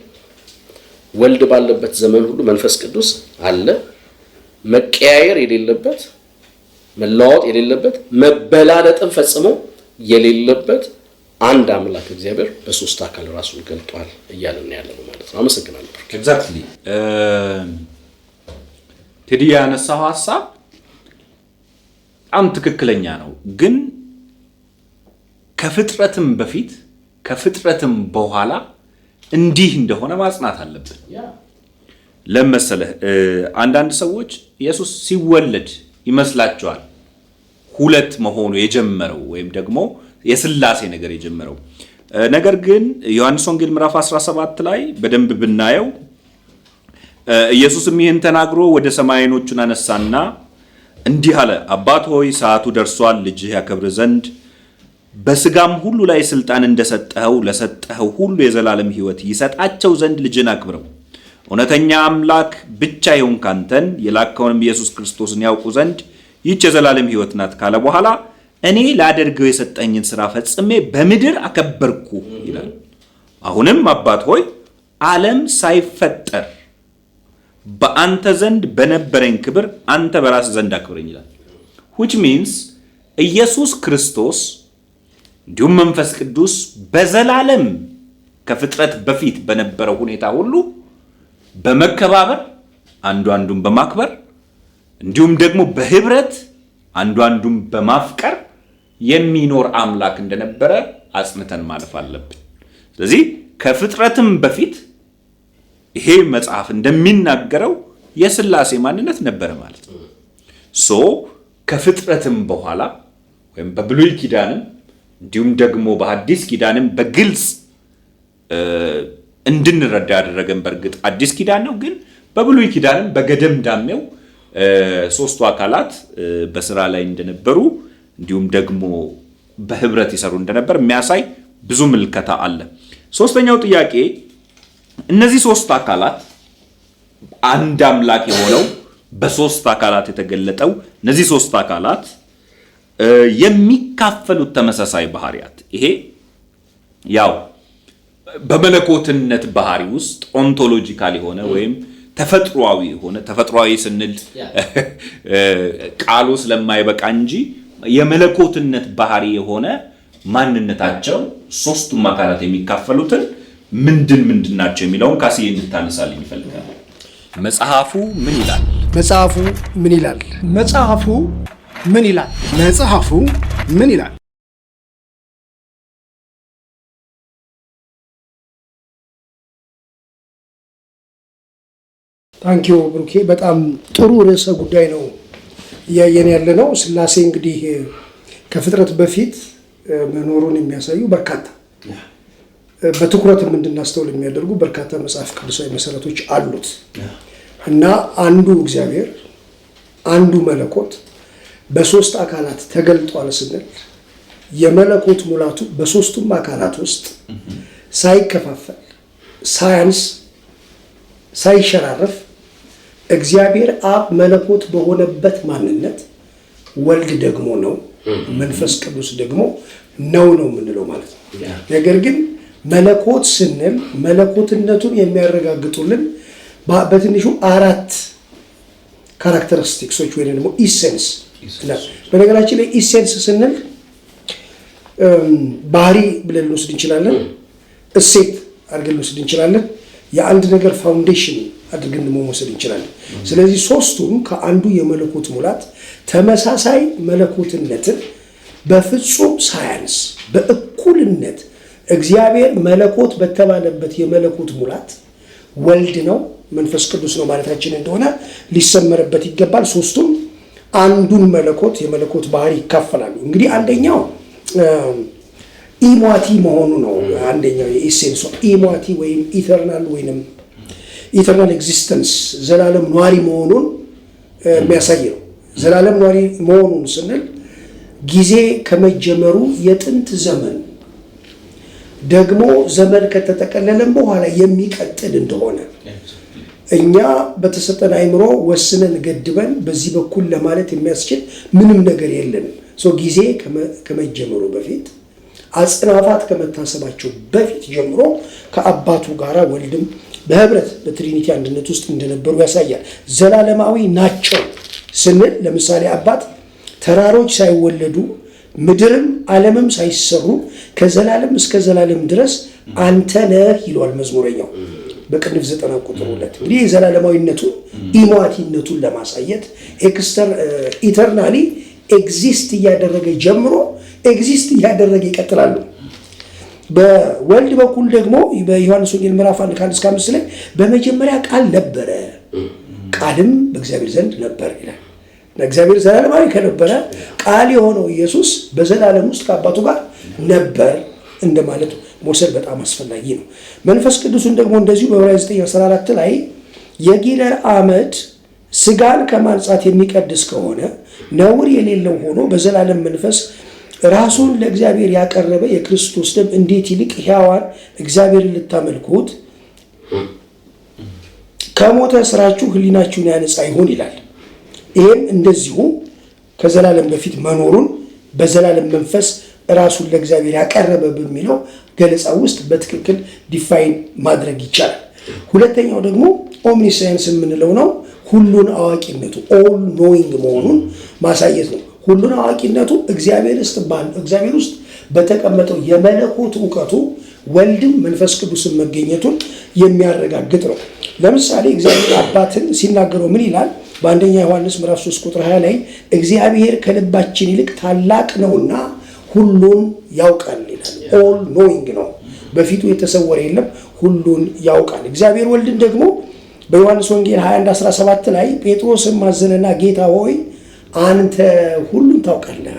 ወልድ ባለበት ዘመን ሁሉ መንፈስ ቅዱስ አለ። መቀያየር የሌለበት፣ መለዋወጥ የሌለበት፣ መበላለጥን ፈጽሞ የሌለበት አንድ አምላክ እግዚአብሔር በሶስት አካል ራሱን ገልጧል እያልን ያለው ማለት ነው። አመሰግናለሁ። ኤግዛክትሊ ቴዲ ያነሳው ሐሳብ በጣም ትክክለኛ ነው። ግን ከፍጥረትም በፊት ከፍጥረትም በኋላ እንዲህ እንደሆነ ማጽናት አለብን። ለምሳሌ አንዳንድ ሰዎች ኢየሱስ ሲወለድ ይመስላቸዋል ሁለት መሆኑ የጀመረው ወይም ደግሞ የሥላሴ ነገር የጀመረው ነገር ግን ዮሐንስ ወንጌል ምዕራፍ 17 ላይ በደንብ ብናየው ኢየሱስም ይህን ተናግሮ ወደ ሰማይ ዓይኖቹን አነሳና እንዲህ አለ፣ አባት ሆይ ሰዓቱ ደርሷል፣ ልጅህ ያከብር ዘንድ በስጋም ሁሉ ላይ ስልጣን እንደሰጠኸው ለሰጠኸው ሁሉ የዘላለም ሕይወት ይሰጣቸው ዘንድ ልጅን አክብረው። እውነተኛ አምላክ ብቻ ይሁን ካንተን የላከውንም ኢየሱስ ክርስቶስን ያውቁ ዘንድ ይህች የዘላለም ሕይወት ናት ካለ በኋላ እኔ ላደርገው የሰጠኝን ሥራ ፈጽሜ በምድር አከበርኩ ይላል። አሁንም አባት ሆይ ዓለም ሳይፈጠር በአንተ ዘንድ በነበረኝ ክብር አንተ በራስ ዘንድ አክብረኝ ይላል። which means ኢየሱስ ክርስቶስ እንዲሁም መንፈስ ቅዱስ በዘላለም ከፍጥረት በፊት በነበረው ሁኔታ ሁሉ በመከባበር አንዱ አንዱን በማክበር እንዲሁም ደግሞ በህብረት አንዱ አንዱን በማፍቀር የሚኖር አምላክ እንደነበረ አጽንተን ማለፍ አለብን። ስለዚህ ከፍጥረትም በፊት ይሄ መጽሐፍ እንደሚናገረው የሥላሴ ማንነት ነበረ ማለት ነው። ሶ ከፍጥረትም በኋላ ወይም በብሉይ ኪዳንም እንዲሁም ደግሞ በአዲስ ኪዳንም በግልጽ እንድንረዳ ያደረገን በእርግጥ አዲስ ኪዳን ነው። ግን በብሉይ ኪዳንም በገደምዳሜው ሶስቱ አካላት በስራ ላይ እንደነበሩ እንዲሁም ደግሞ በህብረት ይሰሩ እንደነበር የሚያሳይ ብዙ ምልከታ አለ። ሶስተኛው ጥያቄ እነዚህ ሶስት አካላት አንድ አምላክ የሆነው በሶስት አካላት የተገለጠው እነዚህ ሶስት አካላት የሚካፈሉት ተመሳሳይ ባህሪያት ይሄ ያው በመለኮትነት ባህሪ ውስጥ ኦንቶሎጂካል የሆነ ወይም ተፈጥሯዊ የሆነ ተፈጥሯዊ ስንል ቃሉ ስለማይበቃ እንጂ የመለኮትነት ባህሪ የሆነ ማንነታቸው ሶስቱም አካላት የሚካፈሉትን ምንድን ናቸው የሚለውን ካስዬ እንድታነሳልኝ ይፈልጋል። መጽሐፉ ምን ይላል? መጽሐፉ ምን ይላል? መጽሐፉ ምን ይላል? መጽሐፉ ምን ይላል? ታንኪዩ ብሩኬ፣ በጣም ጥሩ ርዕሰ ጉዳይ ነው እያየን ያለ ነው። ሥላሴ እንግዲህ ከፍጥረት በፊት መኖሩን የሚያሳዩ በርካታ በትኩረትም እንድናስተውል የሚያደርጉ በርካታ መጽሐፍ ቅዱሳዊ መሰረቶች አሉት እና አንዱ እግዚአብሔር አንዱ መለኮት በሶስት አካላት ተገልጧል ስንል የመለኮት ሙላቱ በሶስቱም አካላት ውስጥ ሳይከፋፈል ሳያንስ ሳይሸራረፍ እግዚአብሔር አብ መለኮት በሆነበት ማንነት ወልድ ደግሞ ነው፣ መንፈስ ቅዱስ ደግሞ ነው የምንለው ማለት ነው። ነገር ግን መለኮት ስንል መለኮትነቱን የሚያረጋግጡልን በትንሹ አራት ካራክተሪስቲክሶች ወይ ደግሞ ኢሴንስ። በነገራችን ላይ ኢሴንስ ስንል ባህሪ ብለን ልንወስድ እንችላለን፣ እሴት አድርገን ልንወስድ እንችላለን፣ የአንድ ነገር ፋውንዴሽን አድርገን መውሰድ እንችላለን። ስለዚህ ሶስቱም ከአንዱ የመለኮት ሙላት ተመሳሳይ መለኮትነትን በፍጹም ሳያንስ በእኩልነት እግዚአብሔር መለኮት በተባለበት የመለኮት ሙላት ወልድ ነው፣ መንፈስ ቅዱስ ነው ማለታችን እንደሆነ ሊሰመርበት ይገባል። ሶስቱም አንዱን መለኮት የመለኮት ባህሪ ይካፈላሉ። እንግዲህ አንደኛው ኢሟቲ መሆኑ ነው። አንደኛው የኢሴንሱ ኢሟቲ ወይም ኢተርናል ወይንም ኢተርናል ኤግዚስተንስ ዘላለም ኗሪ መሆኑን የሚያሳይ ነው። ዘላለም ኗሪ መሆኑን ስንል ጊዜ ከመጀመሩ የጥንት ዘመን ደግሞ ዘመን ከተጠቀለለም በኋላ የሚቀጥል እንደሆነ እኛ በተሰጠን አይምሮ ወስነን ገድበን በዚህ በኩል ለማለት የሚያስችል ምንም ነገር የለንም። ጊዜ ከመጀመሩ በፊት አጽናፋት ከመታሰባቸው በፊት ጀምሮ ከአባቱ ጋር ወልድም በህብረት በትሪኒቲ አንድነት ውስጥ እንደነበሩ ያሳያል። ዘላለማዊ ናቸው ስንል ለምሳሌ አባት ተራሮች ሳይወለዱ ምድርም ዓለምም ሳይሰሩ ከዘላለም እስከ ዘላለም ድረስ አንተ ነህ ይሏል መዝሙረኛው በቅንፍ 90 ቁጥር 2። እንግዲህ የዘላለማዊነቱን ኢሟቲነቱን ለማሳየት ኢተርናሊ ኤግዚስት እያደረገ ጀምሮ ኤግዚስት እያደረገ ይቀጥላሉ። በወልድ በኩል ደግሞ በዮሐንስ ወንጌል ምዕራፍ 1:1-5 ላይ በመጀመሪያ ቃል ነበረ፣ ቃልም በእግዚአብሔር ዘንድ ነበር ይላል። እግዚአብሔር ዘላለማዊ ከነበረ ቃል የሆነው ኢየሱስ በዘላለም ውስጥ ከአባቱ ጋር ነበር እንደማለት መውሰድ በጣም አስፈላጊ ነው። መንፈስ ቅዱስን ደግሞ እንደዚሁ በዕብራውያን 9:14 ላይ የጊደር አመድ ስጋን ከማንጻት የሚቀድስ ከሆነ ነውር የሌለው ሆኖ በዘላለም መንፈስ ራሱን ለእግዚአብሔር ያቀረበ የክርስቶስ ደም እንዴት ይልቅ ሕያዋን እግዚአብሔርን ልታመልኩት ከሞተ ስራችሁ ሕሊናችሁን ያነጻ ይሁን ይላል። ይህም እንደዚሁ ከዘላለም በፊት መኖሩን በዘላለም መንፈስ ራሱን ለእግዚአብሔር ያቀረበ በሚለው ገለጻ ውስጥ በትክክል ዲፋይን ማድረግ ይቻላል። ሁለተኛው ደግሞ ኦምኒሳይንስ የምንለው ነው። ሁሉን አዋቂነቱ ኦል ኖዊንግ መሆኑን ማሳየት ነው። ሁሉን አዋቂነቱ እግዚአብሔር ውስጥ በተቀመጠው የመለኮት እውቀቱ ወልድም መንፈስ ቅዱስን መገኘቱን የሚያረጋግጥ ነው። ለምሳሌ እግዚአብሔር አባትን ሲናገረው ምን ይላል? በአንደኛ ዮሐንስ ምዕራፍ 3 ቁጥር 20 ላይ እግዚአብሔር ከልባችን ይልቅ ታላቅ ነውና ሁሉን ያውቃል ይላል። ኦል ኖዊንግ ነው፣ በፊቱ የተሰወረ የለም፣ ሁሉን ያውቃል። እግዚአብሔር ወልድን ደግሞ በዮሐንስ ወንጌል 21:17 ላይ ጴጥሮስን ማዘነና ጌታ ሆይ አንተ ሁሉን ታውቃለህ።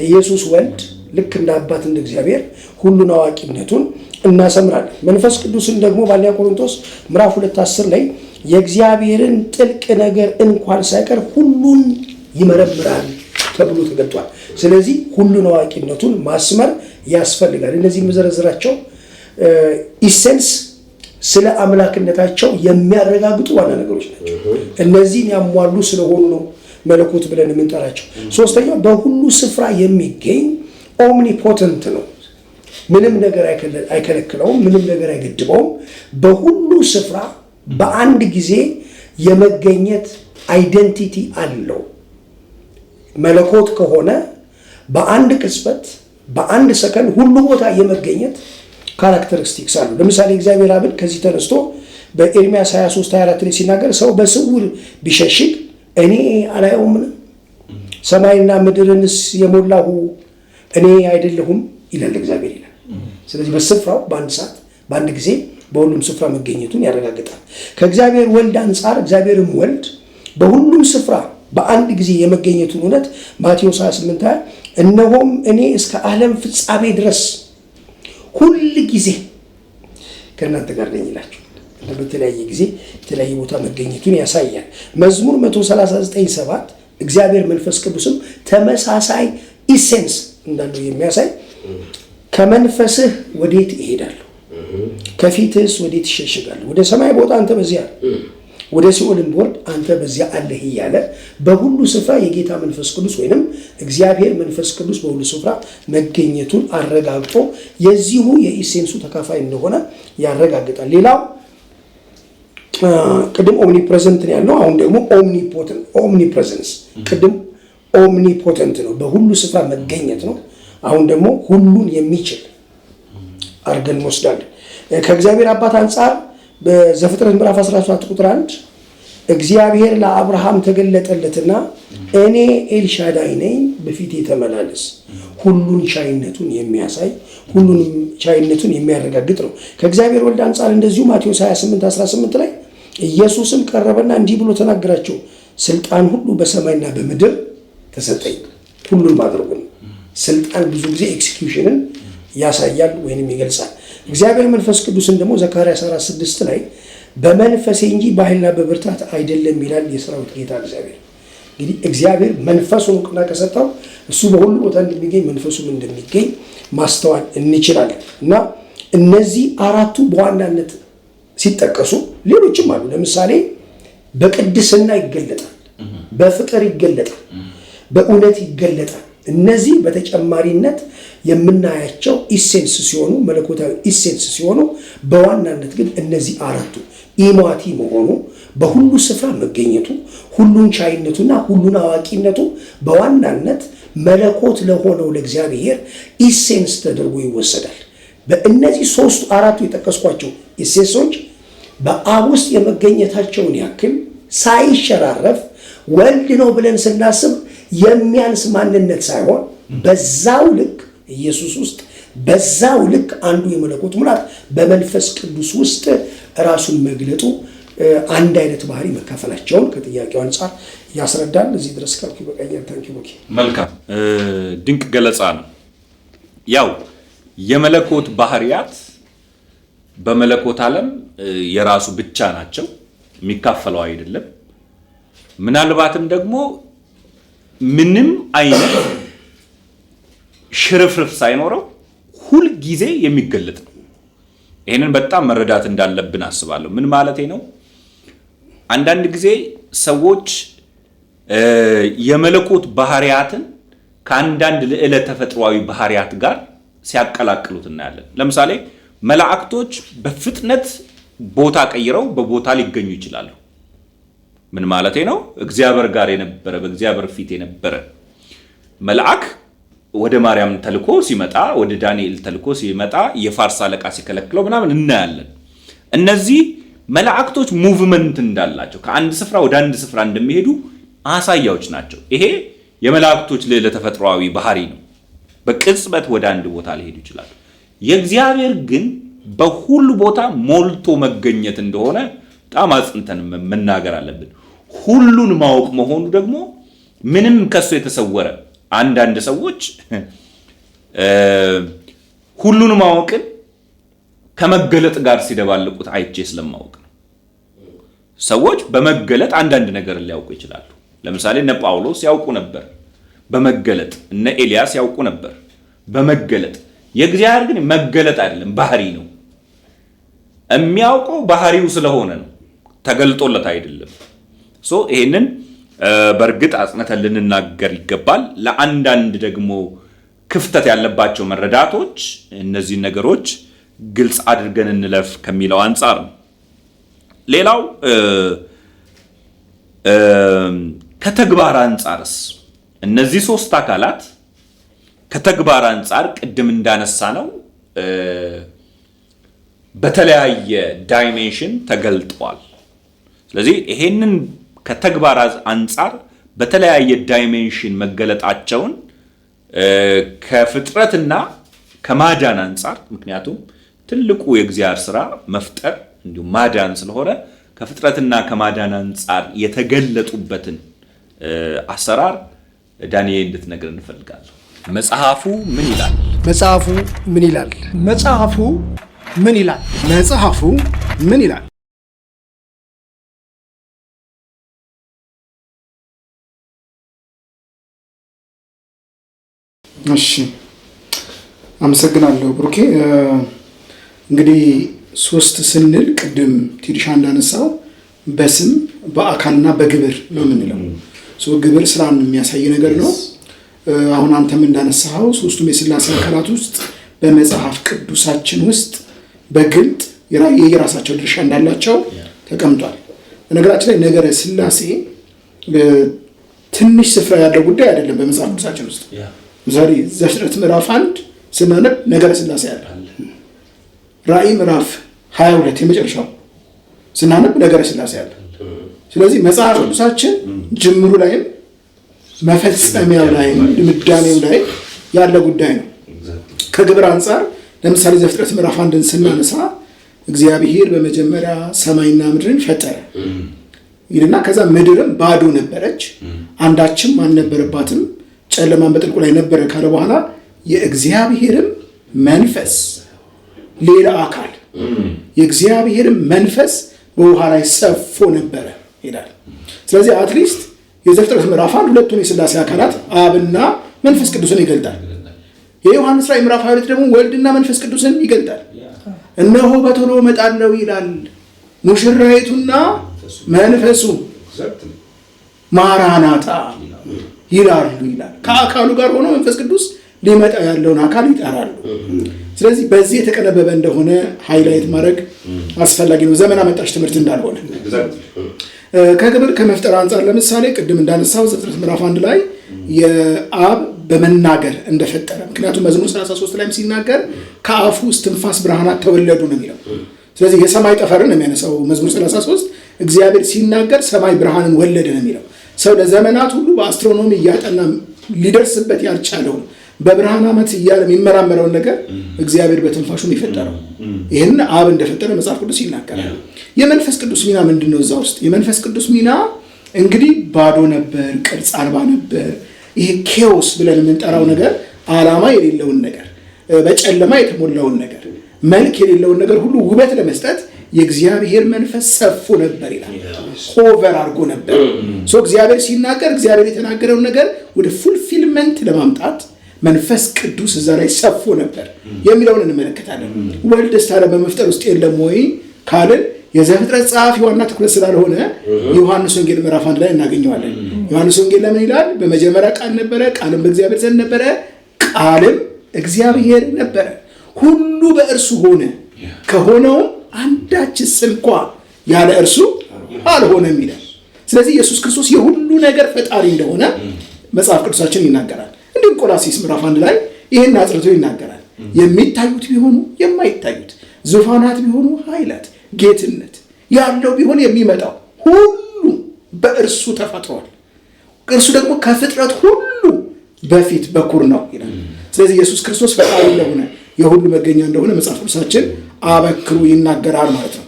ኢየሱስ ወልድ ልክ እንደ አባት እንደ እግዚአብሔር ሁሉን አዋቂነቱን እናሰምራለን። መንፈስ ቅዱስን ደግሞ በአንደኛ ቆሮንቶስ ምዕራፍ 2:10 ላይ የእግዚአብሔርን ጥልቅ ነገር እንኳን ሳይቀር ሁሉን ይመረምራል ተብሎ ተገልጧል። ስለዚህ ሁሉን አዋቂነቱን ማስመር ያስፈልጋል። እነዚህ የምዘረዝራቸው ኢሴንስ ስለ አምላክነታቸው የሚያረጋግጡ ዋና ነገሮች ናቸው። እነዚህን ያሟሉ ስለሆኑ ነው መለኮት ብለን የምንጠራቸው። ሶስተኛው በሁሉ ስፍራ የሚገኝ ኦምኒፖተንት ነው። ምንም ነገር አይከለክለውም፣ ምንም ነገር አይገድበውም። በሁሉ ስፍራ በአንድ ጊዜ የመገኘት አይደንቲቲ አለው። መለኮት ከሆነ በአንድ ቅጽበት በአንድ ሰከንድ ሁሉ ቦታ የመገኘት ካራክተሪስቲክስ አሉ። ለምሳሌ እግዚአብሔር አብን ከዚህ ተነስቶ በኤርምያስ 23:24 ላይ ሲናገር ሰው በስውር ቢሸሽግ እኔ አላየውምን? ሰማይና ምድርንስ የሞላሁ እኔ አይደለሁም ይላል እግዚአብሔር ይላል። ስለዚህ በስፍራው በአንድ ሰዓት በአንድ ጊዜ በሁሉም ስፍራ መገኘቱን ያረጋግጣል። ከእግዚአብሔር ወልድ አንጻር እግዚአብሔርም ወልድ በሁሉም ስፍራ በአንድ ጊዜ የመገኘቱን እውነት ማቴዎስ 28:20 እነሆም እኔ እስከ ዓለም ፍጻሜ ድረስ ሁል ጊዜ ከእናንተ ጋር ነኝ ይላችሁ። በተለያየ ጊዜ የተለያየ ቦታ መገኘቱን ያሳያል። መዝሙር 139:7 እግዚአብሔር መንፈስ ቅዱስም ተመሳሳይ ኢሴንስ እንዳለው የሚያሳይ ከመንፈስህ ወዴት እሄዳለሁ? ከፊትህስ ወዴት እሸሽጋለሁ? ወደ ሰማይ ቦታ አንተ በዚያ፣ ወደ ሲኦልም ብወርድ አንተ በዚያ አለህ እያለ በሁሉ ስፍራ የጌታ መንፈስ ቅዱስ ወይንም እግዚአብሔር መንፈስ ቅዱስ በሁሉ ስፍራ መገኘቱን አረጋግጦ የዚሁ የኢሴንሱ ተካፋይ እንደሆነ ያረጋግጣል። ሌላው ቅድም ኦምኒፕሬዘንት ነው ያለው፣ አሁን ደግሞ ኦምኒፕሬዘንስ። ቅድም ኦምኒፖተንት ነው፣ በሁሉ ስፍራ መገኘት ነው። አሁን ደግሞ ሁሉን የሚችል አድርገን እንወስዳለን። ከእግዚአብሔር አባት አንጻር በዘፍጥረት ምዕራፍ 17 ቁጥር 1 እግዚአብሔር ለአብርሃም ተገለጠለትና እኔ ኤልሻዳይ ነኝ፣ በፊቴ ተመላለስ፣ ሁሉን ቻይነቱን የሚያሳይ ሁሉንም ቻይነቱን የሚያረጋግጥ ነው። ከእግዚአብሔር ወልድ አንጻር እንደዚሁ ማቴዎስ 28:18 ላይ ኢየሱስም ቀረበና እንዲህ ብሎ ተናገራቸው፣ ስልጣን ሁሉ በሰማይና በምድር ተሰጠኝ። ሁሉን ማድረጉ ነው። ስልጣን ብዙ ጊዜ ኤክስኪዩሽንን ያሳያል ወይንም ይገልጻል። እግዚአብሔር መንፈስ ቅዱስን ደግሞ ዘካርያስ 4:6 ላይ በመንፈሴ እንጂ በኃይልና በብርታት አይደለም ይላል የሰራዊት ጌታ እግዚአብሔር። እንግዲህ እግዚአብሔር መንፈሱን እውቅና ከሰጠው እሱ በሁሉ ቦታ እንደሚገኝ መንፈሱም እንደሚገኝ ማስተዋል እንችላለን። እና እነዚህ አራቱ በዋናነት ሲጠቀሱ ሌሎችም አሉ። ለምሳሌ በቅድስና ይገለጣል፣ በፍቅር ይገለጣል፣ በእውነት ይገለጣል። እነዚህ በተጨማሪነት የምናያቸው ኢሴንስ ሲሆኑ መለኮታዊ ኢሴንስ ሲሆኑ፣ በዋናነት ግን እነዚህ አራቱ ኢማቲ መሆኑ፣ በሁሉ ስፍራ መገኘቱ፣ ሁሉን ቻይነቱና ሁሉን አዋቂነቱ በዋናነት መለኮት ለሆነው ለእግዚአብሔር ኢሴንስ ተደርጎ ይወሰዳል። በእነዚህ አራቱ የጠቀስኳቸው ኢሴንሶች በአብ ውስጥ የመገኘታቸውን ያክል ሳይሸራረፍ ወልድ ነው ብለን ስናስብ የሚያንስ ማንነት ሳይሆን በዛው ልክ ኢየሱስ ውስጥ በዛው ልክ አንዱ የመለኮት ሙላት በመንፈስ ቅዱስ ውስጥ ራሱን መግለጡ አንድ አይነት ባህሪ መካፈላቸውን ከጥያቄው አንጻር ያስረዳል። እዚህ ድረስ ካልኩ በቀየር ታንኪ ቦኪ። መልካም ድንቅ ገለጻ ነው። ያው የመለኮት ባህሪያት በመለኮት ዓለም የራሱ ብቻ ናቸው፣ የሚካፈለው አይደለም። ምናልባትም ደግሞ ምንም አይነት ሽርፍርፍ ሳይኖረው ሁል ጊዜ የሚገለጥ ነው። ይሄንን በጣም መረዳት እንዳለብን አስባለሁ። ምን ማለቴ ነው? አንዳንድ ጊዜ ሰዎች የመለኮት ባህሪያትን ከአንዳንድ ልዕለ ተፈጥሯዊ ባህሪያት ጋር ሲያቀላቅሉት እናያለን። ለምሳሌ መላእክቶች በፍጥነት ቦታ ቀይረው በቦታ ሊገኙ ይችላሉ። ምን ማለቴ ነው? እግዚአብሔር ጋር የነበረ በእግዚአብሔር ፊት የነበረ መልአክ ወደ ማርያም ተልኮ ሲመጣ፣ ወደ ዳንኤል ተልኮ ሲመጣ የፋርስ አለቃ ሲከለክለው ምናምን እናያለን። እነዚህ መላእክቶች ሙቭመንት እንዳላቸው ከአንድ ስፍራ ወደ አንድ ስፍራ እንደሚሄዱ ማሳያዎች ናቸው። ይሄ የመላእክቶች ልዕለ ተፈጥሯዊ ባህሪ ነው። በቅጽበት ወደ አንድ ቦታ ሊሄዱ ይችላሉ። የእግዚአብሔር ግን በሁሉ ቦታ ሞልቶ መገኘት እንደሆነ በጣም አጽንተን መናገር አለብን። ሁሉን ማወቅ መሆኑ ደግሞ ምንም ከሱ የተሰወረ አንዳንድ ሰዎች ሁሉን ማወቅን ከመገለጥ ጋር ሲደባልቁት አይቼ ስለማወቅ ነው። ሰዎች በመገለጥ አንዳንድ ነገር ሊያውቁ ይችላሉ። ለምሳሌ እነ ጳውሎስ ያውቁ ነበር በመገለጥ፣ እነ ኤልያስ ያውቁ ነበር በመገለጥ። የእግዚአብሔር ግን መገለጥ አይደለም፣ ባህሪ ነው። የሚያውቀው ባህሪው ስለሆነ ነው፣ ተገልጦለት አይደለም። ይሄንን በእርግጥ አጽንተን ልንናገር ይገባል። ለአንዳንድ ደግሞ ክፍተት ያለባቸው መረዳቶች እነዚህ ነገሮች ግልጽ አድርገን እንለፍ ከሚለው አንጻር ነው። ሌላው ከተግባር አንጻርስ እነዚህ ሶስት አካላት ከተግባር አንጻር ቅድም እንዳነሳ ነው በተለያየ ዳይሜንሽን ተገልጧል። ስለዚህ ይሄንን ከተግባር አንጻር በተለያየ ዳይሜንሽን መገለጣቸውን ከፍጥረትና ከማዳን አንጻር፣ ምክንያቱም ትልቁ የእግዚአብሔር ስራ መፍጠር እንዲሁም ማዳን ስለሆነ ከፍጥረትና ከማዳን አንጻር የተገለጡበትን አሰራር ዳንኤል እንድትነግር እንፈልጋለሁ። መጽሐፉ ምን ይላል? መጽሐፉ ምን ይላል? መጽሐፉ ምን ይላል? መጽሐፉ ምን ይላል? እሺ፣ አመሰግናለሁ ብሩኬ። እንግዲህ ሶስት ስንል ቅድም ቲሪሻ እንዳነሳው በስም በአካልና በግብር ነው የምንለው። ግብር ስራን የሚያሳይ ነገር ነው። አሁን አንተም እንዳነሳው ሶስቱም የሥላሴ አካላት ውስጥ በመጽሐፍ ቅዱሳችን ውስጥ በግልጥ የየራሳቸው ድርሻ እንዳላቸው ተቀምጧል። በነገራችን ላይ ነገረ ሥላሴ ትንሽ ስፍራ ያለው ጉዳይ አይደለም። በመጽሐፍ ቅዱሳችን ውስጥ ዛሬ ዘፍጥረት ምዕራፍ 1 ስናነብ ነገረ ሥላሴ አለ። ራእይ ምዕራፍ 22 የመጨረሻው ስናነብ ነገረ ሥላሴ አለ። ስለዚህ መጽሐፍ ቅዱሳችን ጅምሩ ላይም መፈጸሚያው ላይም ድምዳሜው ላይ ያለ ጉዳይ ነው። ከግብር አንጻር ለምሳሌ ዘፍጥረት ምዕራፍ 1ን ስናነሳ እግዚአብሔር በመጀመሪያ ሰማይና ምድርን ፈጠረ ይልና ከዛ ምድርም ባዶ ነበረች፣ አንዳችም አልነበረባትም፣ ጨለማን በጥልቁ ላይ ነበረ ካለ በኋላ የእግዚአብሔርም መንፈስ ሌላ አካል የእግዚአብሔርም መንፈስ በውሃ ላይ ሰፎ ነበረ ይላል። ስለዚህ አትሊስት የዘፍጥረት ምዕራፍ 1 ሁለቱን የሥላሴ አካላት አብና መንፈስ ቅዱስን ይገልጣል። የዮሐንስ ራዕይ ምዕራፍ 22 ደግሞ ወልድና መንፈስ ቅዱስን ይገልጣል። እነሆ በቶሎ እመጣለሁ ይላል፣ ሙሽራይቱና መንፈሱ ማራናታ ይላሉ ይላል። ከአካሉ ጋር ሆኖ መንፈስ ቅዱስ ሊመጣ ያለውን አካል ይጠራሉ። ስለዚህ በዚህ የተቀነበበ እንደሆነ ሃይላይት ማድረግ አስፈላጊ ነው፣ ዘመን አመጣሽ ትምህርት እንዳልሆነ። ከግብር ከመፍጠር አንጻር ለምሳሌ ቅድም እንዳነሳው ዘፍጥረት ምዕራፍ 1 ላይ የአብ በመናገር እንደፈጠረ፣ ምክንያቱም መዝሙር 33 ላይም ሲናገር ከአፉ እስትንፋስ ብርሃናት ተወለዱ ነው የሚለው። ስለዚህ የሰማይ ጠፈርን ነው የሚያነሳው መዝሙር 33። እግዚአብሔር ሲናገር ሰማይ ብርሃንን ወለደ ነው የሚለው። ሰው ለዘመናት ሁሉ በአስትሮኖሚ እያጠና ሊደርስበት ያልቻለውን በብርሃን ዓመት እያለ የሚመራመረውን ነገር እግዚአብሔር በትንፋሹን የፈጠረው። ይህን አብ እንደፈጠረ መጽሐፍ ቅዱስ ይናገራል። የመንፈስ ቅዱስ ሚና ምንድን ነው? እዛ ውስጥ የመንፈስ ቅዱስ ሚና እንግዲህ ባዶ ነበር፣ ቅርጽ አልባ ነበር። ይሄ ኬዎስ ብለን የምንጠራው ነገር፣ ዓላማ የሌለውን ነገር፣ በጨለማ የተሞላውን ነገር፣ መልክ የሌለውን ነገር ሁሉ ውበት ለመስጠት የእግዚአብሔር መንፈስ ሰፎ ነበር ይላል። ሆቨር አድርጎ ነበር። እግዚአብሔር ሲናገር እግዚአብሔር የተናገረውን ነገር ወደ ፉልፊልመንት ለማምጣት መንፈስ ቅዱስ እዛ ላይ ሰፎ ነበር የሚለውን እንመለከታለን። ወልድስ ታዲያ በመፍጠር ውስጥ የለም ወይ ካልን የዘፍጥረት ጸሐፊ ዋና ትኩረት ስላልሆነ ዮሐንስ ወንጌል ምዕራፍ 1 ላይ እናገኘዋለን። ዮሐንስ ወንጌል ለምን ይላል? በመጀመሪያ ቃል ነበረ፣ ቃልም በእግዚአብሔር ዘንድ ነበረ፣ ቃልም እግዚአብሔር ነበረ፣ ሁሉ በእርሱ ሆነ፣ ከሆነውም አንዳችስ እንኳ ያለ እርሱ አልሆነም ይላል። ስለዚህ ኢየሱስ ክርስቶስ የሁሉ ነገር ፈጣሪ እንደሆነ መጽሐፍ ቅዱሳችን ይናገራል። እንዲሁም ቆላስይስ ምዕራፍ 1 ላይ ይህን አጽርቶ ይናገራል። የሚታዩት ቢሆኑ የማይታዩት፣ ዙፋናት ቢሆኑ ኃይላት፣ ጌትነት ያለው ቢሆን የሚመጣው ሁሉ በእርሱ ተፈጥሯል። እርሱ ደግሞ ከፍጥረት ሁሉ በፊት በኩር ነው ይላል። ስለዚህ ኢየሱስ ክርስቶስ ፈጣሪ እንደሆነ የሁሉ መገኛ እንደሆነ መጽሐፍ ቅዱሳችን አበክሩ ይናገራል ማለት ነው።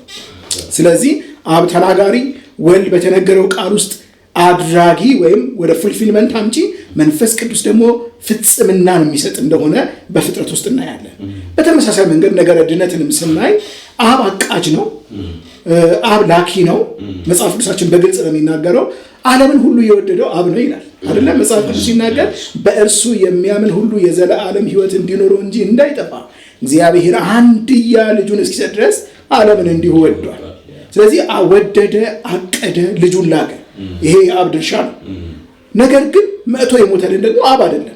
ስለዚህ አብ ተናጋሪ፣ ወልድ በተነገረው ቃል ውስጥ አድራጊ ወይም ወደ ፉልፊልመንት አምጪ፣ መንፈስ ቅዱስ ደግሞ ፍጽምናን የሚሰጥ እንደሆነ በፍጥረት ውስጥ እናያለን። በተመሳሳይ መንገድ ነገረ ድነትንም ስናይ አብ አቃጅ ነው፣ አብ ላኪ ነው። መጽሐፍ ቅዱሳችን በግልጽ ነው የሚናገረው። ዓለምን ሁሉ የወደደው አብ ነው ይላል አይደለም? መጽሐፍ ቅዱስ ሲናገር በእርሱ የሚያምን ሁሉ የዘላለም ሕይወት እንዲኖረው እንጂ እንዳይጠፋ እግዚአብሔር አንድያ ልጁን እስኪሰጥ ድረስ ዓለምን እንዲሁ ወዷል። ስለዚህ ወደደ፣ አቀደ፣ ልጁን ላከ። ይሄ የአብ ድርሻ ነው። ነገር ግን መጥቶ የሞተልን ደግሞ አብ አይደለም።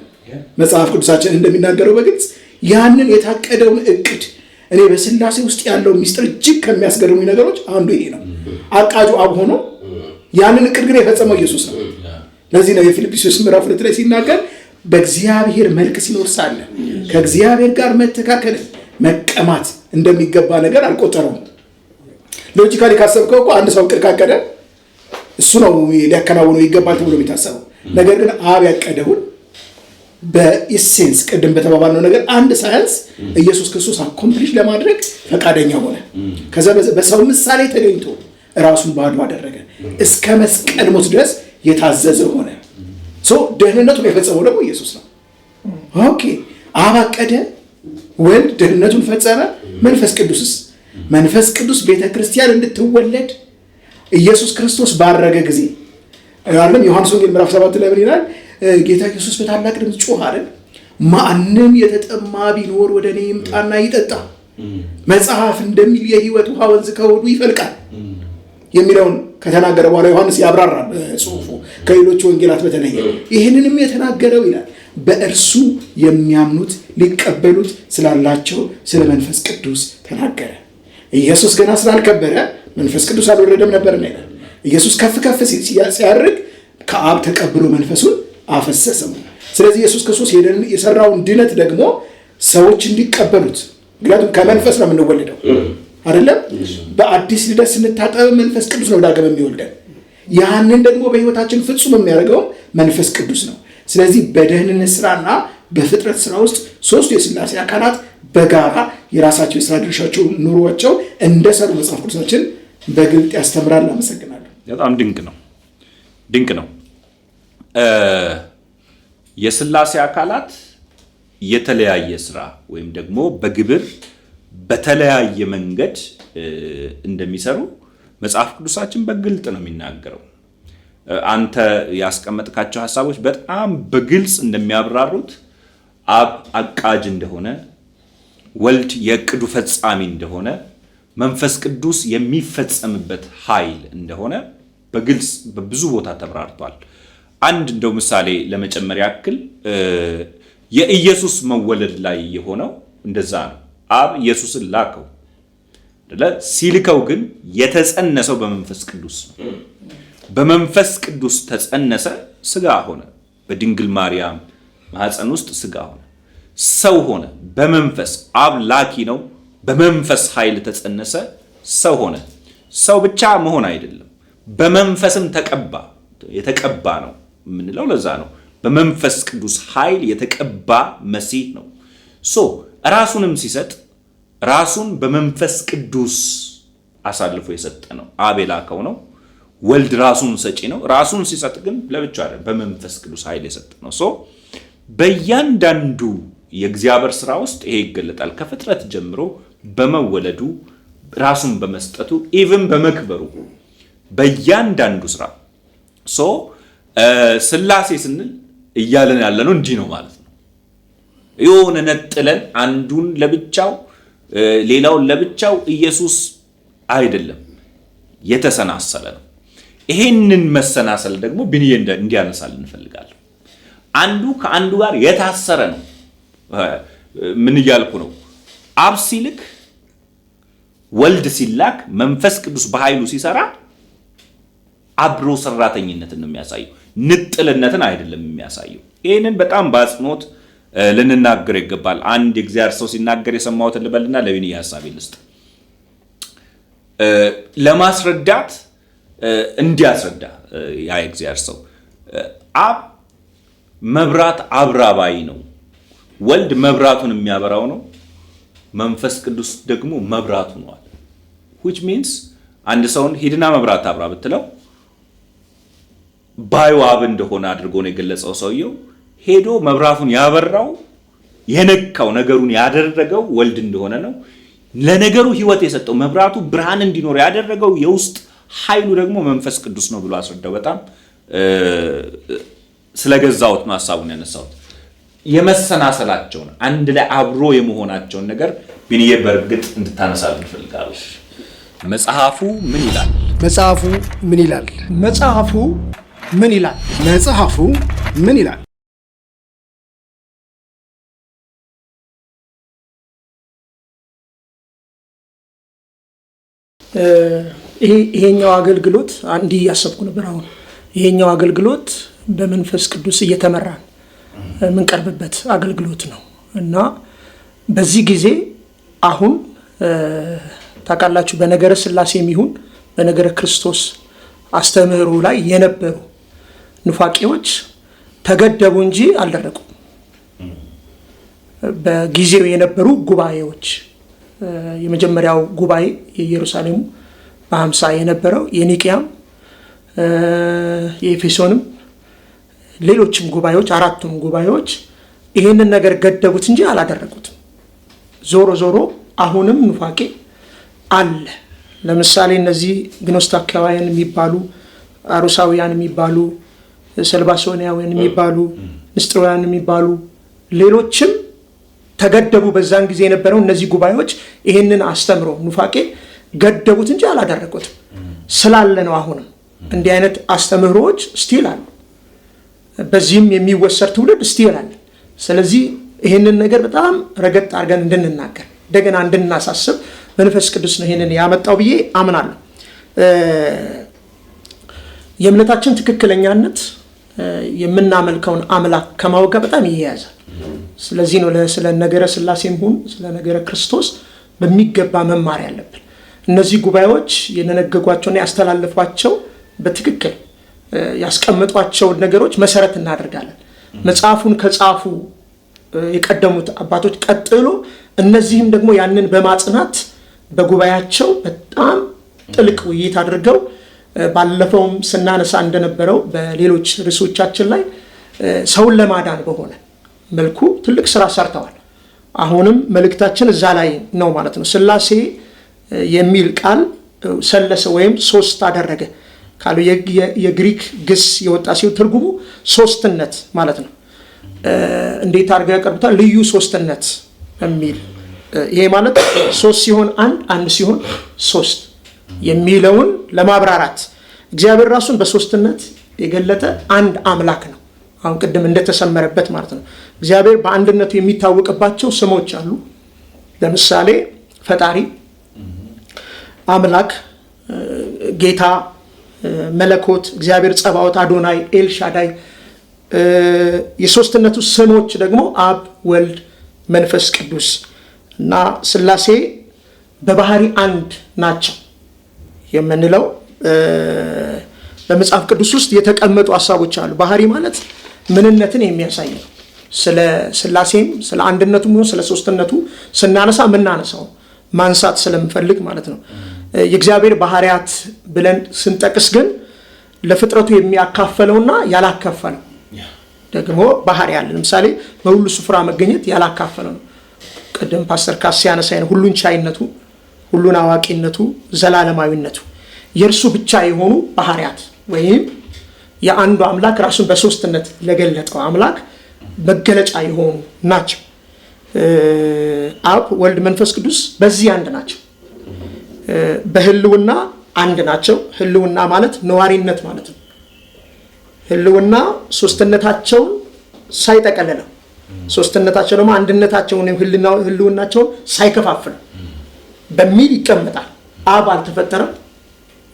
መጽሐፍ ቅዱሳችን እንደሚናገረው በግልጽ ያንን የታቀደውን እቅድ እኔ በስላሴ ውስጥ ያለው ሚስጥር እጅግ ከሚያስገርሙኝ ነገሮች አንዱ ይሄ ነው። አቃጁ አብ ሆኖ ያንን እቅድ ግን የፈጸመው ኢየሱስ ነው። ለዚህ ነው የፊልጵስዩስ ምዕራፍ 2 ላይ ሲናገር በእግዚአብሔር መልክ ሲኖር ሳለ ከእግዚአብሔር ጋር መተካከል መቀማት እንደሚገባ ነገር አልቆጠረውም። ሎጂካሊ ካሰብከው እኮ አንድ ሰው እቅድ ካቀደ እሱ ነው ሊያከናውነው ይገባል ተብሎ የሚታሰበው። ነገር ግን አብ ያቀደውን በኢሴንስ ቅድም በተባባልነው ነገር አንድ ሳያንስ ኢየሱስ ክርስቶስ አኮምፕሊሽ ለማድረግ ፈቃደኛ ሆነ። ከዛ በሰው ምሳሌ ተገኝቶ ራሱን ባዶ አደረገ፣ እስከ መስቀል ሞት ድረስ የታዘዘ ሆነ። ደህንነቱን የፈጸመው ደግሞ ኢየሱስ ነው። ኦኬ፣ አብ አቀደ፣ ወልድ ደህንነቱን ፈጸመ። መንፈስ ቅዱስስ? መንፈስ ቅዱስ ቤተ ክርስቲያን እንድትወለድ ኢየሱስ ክርስቶስ ባረገ ጊዜ አይደለም? ዮሐንስ ወንጌል ምዕራፍ 7 ላይ ምን ይላል? ጌታ ኢየሱስ በታላቅ ድምፅ ጮኸ አይደል? ማንም የተጠማ ቢኖር ወደ እኔ ይምጣና ይጠጣ፣ መጽሐፍ እንደሚል የሕይወት ውሃ ወንዝ ከሆዱ ይፈልቃል የሚለውን ከተናገረ በኋላ ዮሐንስ ያብራራል በጽሁፉ ከሌሎች ወንጌላት በተለየ። ይህንንም የተናገረው ይላል በእርሱ የሚያምኑት ሊቀበሉት ስላላቸው ስለ መንፈስ ቅዱስ ተናገረ። ኢየሱስ ገና ስላልከበረ መንፈስ ቅዱስ አልወረደም ነበር ይላል። ኢየሱስ ከፍ ከፍ ሲያደርግ ከአብ ተቀብሎ መንፈሱን አፈሰሰው። ስለዚህ ኢየሱስ ክርስቶስ የሰራውን ድነት ደግሞ ሰዎች እንዲቀበሉት፣ ምክንያቱም ከመንፈስ ነው የምንወለደው አይደለም? በአዲስ ልደት ስንታጠብ መንፈስ ቅዱስ ነው ዳግም የሚወልደን። ያንን ደግሞ በህይወታችን ፍጹም የሚያደርገው መንፈስ ቅዱስ ነው። ስለዚህ በደህንነት ስራና በፍጥረት ስራ ውስጥ ሶስቱ የሥላሴ አካላት በጋራ የራሳቸው የስራ ድርሻቸው ኑሯቸው እንደሰሩ መጽሐፍ ቅዱሳችን በግልጥ ያስተምራል። አመሰግናለሁ። በጣም ድንቅ ነው። የሥላሴ አካላት የተለያየ ስራ ወይም ደግሞ በግብር በተለያየ መንገድ እንደሚሰሩ መጽሐፍ ቅዱሳችን በግልጥ ነው የሚናገረው። አንተ ያስቀመጥካቸው ሐሳቦች በጣም በግልጽ እንደሚያብራሩት አብ አቃጅ እንደሆነ፣ ወልድ የዕቅዱ ፈጻሚ እንደሆነ፣ መንፈስ ቅዱስ የሚፈጸምበት ኃይል እንደሆነ በግልጽ በብዙ ቦታ ተብራርቷል። አንድ እንደው ምሳሌ ለመጨመር ያክል የኢየሱስ መወለድ ላይ የሆነው እንደዛ ነው። አብ ኢየሱስን ላከው። ሲልከው ግን የተጸነሰው በመንፈስ ቅዱስ ነው። በመንፈስ ቅዱስ ተጸነሰ፣ ስጋ ሆነ። በድንግል ማርያም ማህፀን ውስጥ ስጋ ሆነ፣ ሰው ሆነ። በመንፈስ አብ ላኪ ነው። በመንፈስ ኃይል ተጸነሰ፣ ሰው ሆነ። ሰው ብቻ መሆን አይደለም፣ በመንፈስም ተቀባ። የተቀባ ነው የምንለው ለዛ ነው። በመንፈስ ቅዱስ ኃይል የተቀባ መሲህ ነው። ራሱንም ሲሰጥ ራሱን በመንፈስ ቅዱስ አሳልፎ የሰጠ ነው። አብ የላከው ነው። ወልድ ራሱን ሰጪ ነው። ራሱን ሲሰጥ ግን ለብቻ አይደለም፣ በመንፈስ ቅዱስ ኃይል የሰጠ ነው። በእያንዳንዱ የእግዚአብሔር ስራ ውስጥ ይሄ ይገለጣል። ከፍጥረት ጀምሮ በመወለዱ ራሱን በመስጠቱ ኢቭን በመክበሩ በእያንዳንዱ ስራ ሥላሴ ስንል እያለን ያለ ነው እንዲህ ነው ማለት ነው። የሆነ ነጥለን አንዱን ለብቻው ሌላውን ለብቻው ኢየሱስ አይደለም፣ የተሰናሰለ ነው። ይሄንን መሰናሰል ደግሞ ብንዬ እንዲያነሳል እንፈልጋለን። አንዱ ከአንዱ ጋር የታሰረ ነው። ምን እያልኩ ነው? አብ ሲልክ፣ ወልድ ሲላክ፣ መንፈስ ቅዱስ በኃይሉ ሲሰራ አብሮ ሰራተኝነትን ነው የሚያሳየው፣ ንጥልነትን አይደለም የሚያሳየው። ይህንን በጣም በአጽንኦት ልንናገር ይገባል። አንድ የእግዚአብሔር ሰው ሲናገር የሰማሁትን ልበልና ለብንዬ ሐሳቤ ልስጥ። ለማስረዳት እንዲያስረዳ ያ የእግዚአብሔር ሰው አብ መብራት አብራባይ ነው፣ ወልድ መብራቱን የሚያበራው ነው፣ መንፈስ ቅዱስ ደግሞ መብራቱ ነው አለ። which means አንድ ሰውን ሂድና መብራት አብራ ብትለው ባዩ አብ እንደሆነ አድርጎ ነው የገለጸው። ሰውየው ሄዶ መብራቱን ያበራው የነካው ነገሩን ያደረገው ወልድ እንደሆነ ነው። ለነገሩ ህይወት የሰጠው መብራቱ ብርሃን እንዲኖር ያደረገው የውስጥ ኃይሉ ደግሞ መንፈስ ቅዱስ ነው ብሎ አስረዳው። በጣም ስለገዛውት ነው ሐሳቡን ያነሳውት። የመሰናሰላቸውን አንድ ላይ አብሮ የመሆናቸውን ነገር ብንዬ በእርግጥ እንድታነሳል እንፈልጋለሁ። መጽሐፉ ምን ይላል? መጽሐፉ ምን ይላል? መጽሐፉ ምን ይላል? መጽሐፉ ምን ይላል? ይሄኛው አገልግሎት እንዲህ እያሰብኩ ነበር። አሁን ይሄኛው አገልግሎት በመንፈስ ቅዱስ እየተመራን የምንቀርብበት አገልግሎት ነው እና በዚህ ጊዜ አሁን ታውቃላችሁ በነገረ ሥላሴ የሚሆን በነገረ ክርስቶስ አስተምህሮ ላይ የነበሩ ኑፋቄዎች ተገደቡ እንጂ አልደረቁም። በጊዜው የነበሩ ጉባኤዎች የመጀመሪያው ጉባኤ የኢየሩሳሌሙ በ50 የነበረው የኒቅያም የኤፌሶንም ሌሎችም ጉባኤዎች አራቱም ጉባኤዎች ይህንን ነገር ገደቡት እንጂ አላደረጉትም። ዞሮ ዞሮ አሁንም ኑፋቄ አለ። ለምሳሌ እነዚህ ግኖስታካውያን የሚባሉ አሩሳውያን የሚባሉ ሰልባሶኒያውያን የሚባሉ ንስጥሮውያን የሚባሉ ሌሎችም ተገደቡ። በዛን ጊዜ የነበረው እነዚህ ጉባኤዎች ይህንን አስተምሮ ኑፋቄ ገደቡት እንጂ አላደረጉትም። ስላለ ነው አሁንም እንዲህ አይነት አስተምህሮዎች ስቲል አሉ። በዚህም የሚወሰድ ትውልድ ስቲል አለ። ስለዚህ ይህንን ነገር በጣም ረገጥ አድርገን እንድንናገር እንደገና እንድናሳስብ መንፈስ ቅዱስ ነው ይህንን ያመጣው ብዬ አምናለሁ። የእምነታችን ትክክለኛነት የምናመልከውን አምላክ ከማወቅ ጋር በጣም ይያያዛል። ስለዚህ ነው ስለ ነገረ ሥላሴም ሆነ ስለ ነገረ ክርስቶስ በሚገባ መማር ያለብን። እነዚህ ጉባኤዎች የነገጓቸውና ያስተላለፏቸው በትክክል ያስቀመጧቸውን ነገሮች መሰረት እናደርጋለን። መጽሐፉን ከጻፉ የቀደሙት አባቶች ቀጥሎ እነዚህም ደግሞ ያንን በማጽናት በጉባኤያቸው በጣም ጥልቅ ውይይት አድርገው ባለፈውም ስናነሳ እንደነበረው በሌሎች ርዕሶቻችን ላይ ሰውን ለማዳን በሆነ መልኩ ትልቅ ስራ ሰርተዋል። አሁንም መልእክታችን እዛ ላይ ነው ማለት ነው። ሥላሴ የሚል ቃል ሰለሰ ወይም ሶስት አደረገ ካሉ የግሪክ ግስ የወጣ ሲሆን ትርጉሙ ሶስትነት ማለት ነው። እንዴት አድርገው ያቀርቡታል? ልዩ ሶስትነት የሚል ይሄ ማለት ሶስት ሲሆን አንድ ሲሆን ሶስት የሚለውን ለማብራራት እግዚአብሔር ራሱን በሶስትነት የገለጠ አንድ አምላክ ነው። አሁን ቅድም እንደተሰመረበት ማለት ነው። እግዚአብሔር በአንድነቱ የሚታወቅባቸው ስሞች አሉ። ለምሳሌ ፈጣሪ፣ አምላክ፣ ጌታ፣ መለኮት፣ እግዚአብሔር ጸባዖት፣ አዶናይ፣ ኤልሻዳይ። የሶስትነቱ ስሞች ደግሞ አብ፣ ወልድ፣ መንፈስ ቅዱስ እና ሥላሴ በባህሪ አንድ ናቸው የምንለው በመጽሐፍ ቅዱስ ውስጥ የተቀመጡ ሀሳቦች አሉ። ባህሪ ማለት ምንነትን የሚያሳይ ነው። ስለ ሥላሴም ስለ አንድነቱም ሆነ ስለ ሶስትነቱ ስናነሳ የምናነሳው ማንሳት ስለምፈልግ ማለት ነው። የእግዚአብሔር ባህሪያት ብለን ስንጠቅስ ግን ለፍጥረቱ የሚያካፈለውና ያላካፈለው ደግሞ ባህሪ አለ። ለምሳሌ በሁሉ ስፍራ መገኘት ያላካፈለው ነው። ቅድም ፓስተር ካስ ሲያነሳ ሁሉን ቻይነቱ፣ ሁሉን አዋቂነቱ፣ ዘላለማዊነቱ የእርሱ ብቻ የሆኑ ባህሪያት ወይም የአንዱ አምላክ ራሱን በሶስትነት ለገለጠው አምላክ መገለጫ የሆኑ ናቸው። አብ፣ ወልድ፣ መንፈስ ቅዱስ በዚህ አንድ ናቸው። በህልውና አንድ ናቸው። ህልውና ማለት ነዋሪነት ማለት ነው። ህልውና ሶስትነታቸውን ሳይጠቀልለው፣ ሶስትነታቸው ደግሞ አንድነታቸውን ወይም ህልውናቸውን ሳይከፋፍል በሚል ይቀመጣል። አብ አልተፈጠረም፣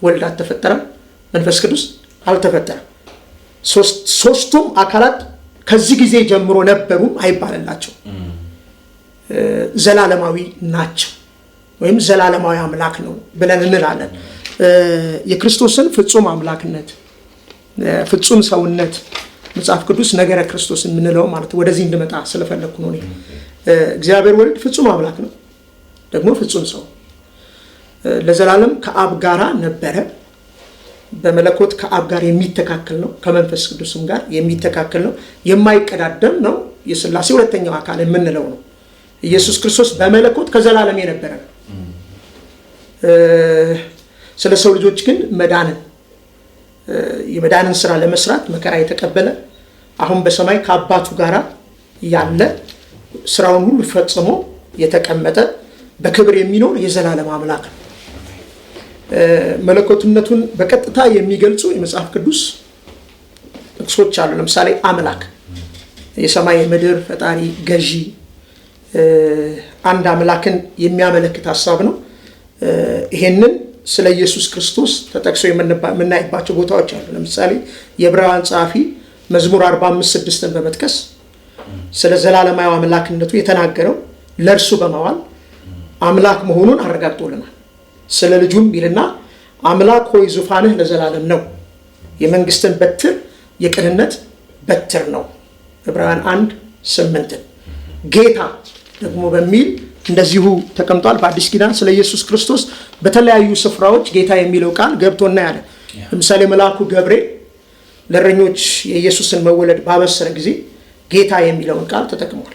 ወልድ አልተፈጠረም፣ መንፈስ ቅዱስ አልተፈጠረም። ሶስቱም አካላት ከዚህ ጊዜ ጀምሮ ነበሩም አይባልላቸው። ዘላለማዊ ናቸው ወይም ዘላለማዊ አምላክ ነው ብለን እንላለን። የክርስቶስን ፍጹም አምላክነት፣ ፍጹም ሰውነት መጽሐፍ ቅዱስ ነገረ ክርስቶስ የምንለው ማለት ወደዚህ እንድመጣ ስለፈለኩ ነው። እግዚአብሔር ወልድ ፍጹም አምላክ ነው፣ ደግሞ ፍጹም ሰው ለዘላለም ከአብ ጋራ ነበረ። በመለኮት ከአብ ጋር የሚተካከል ነው፣ ከመንፈስ ቅዱስም ጋር የሚተካከል ነው፣ የማይቀዳደም ነው። የሥላሴ ሁለተኛው አካል የምንለው ነው። ኢየሱስ ክርስቶስ በመለኮት ከዘላለም የነበረ ነው። ስለ ሰው ልጆች ግን የመዳንን ስራ ለመስራት መከራ የተቀበለ አሁን በሰማይ ከአባቱ ጋራ ያለ ስራውን ሁሉ ፈጽሞ የተቀመጠ በክብር የሚኖር የዘላለም አምላክ ነው። መለኮትነቱን በቀጥታ የሚገልጹ የመጽሐፍ ቅዱስ ጥቅሶች አሉ። ለምሳሌ አምላክ የሰማይ የምድር ፈጣሪ ገዢ አንድ አምላክን የሚያመለክት ሀሳብ ነው። ይሄንን ስለ ኢየሱስ ክርስቶስ ተጠቅሶ የምናይባቸው ቦታዎች አሉ። ለምሳሌ የዕብራውያን ጸሐፊ መዝሙር 45:6 በመጥቀስ ስለ ዘላለማዊ አምላክነቱ የተናገረው ለእርሱ በመዋል አምላክ መሆኑን አረጋግጦልናል። ስለ ልጁም ቢልና አምላክ ሆይ ዙፋንህ ለዘላለም ነው፣ የመንግስትን በትር የቅንነት በትር ነው። ዕብራውያን 1:8 ጌታ ደግሞ በሚል እንደዚሁ ተቀምጧል። በአዲስ ኪዳን ስለ ኢየሱስ ክርስቶስ በተለያዩ ስፍራዎች ጌታ የሚለው ቃል ገብቶ እናያለን። ለምሳሌ መልአኩ ገብርኤል ለእረኞች የኢየሱስን መወለድ ባበሰረ ጊዜ ጌታ የሚለውን ቃል ተጠቅሟል።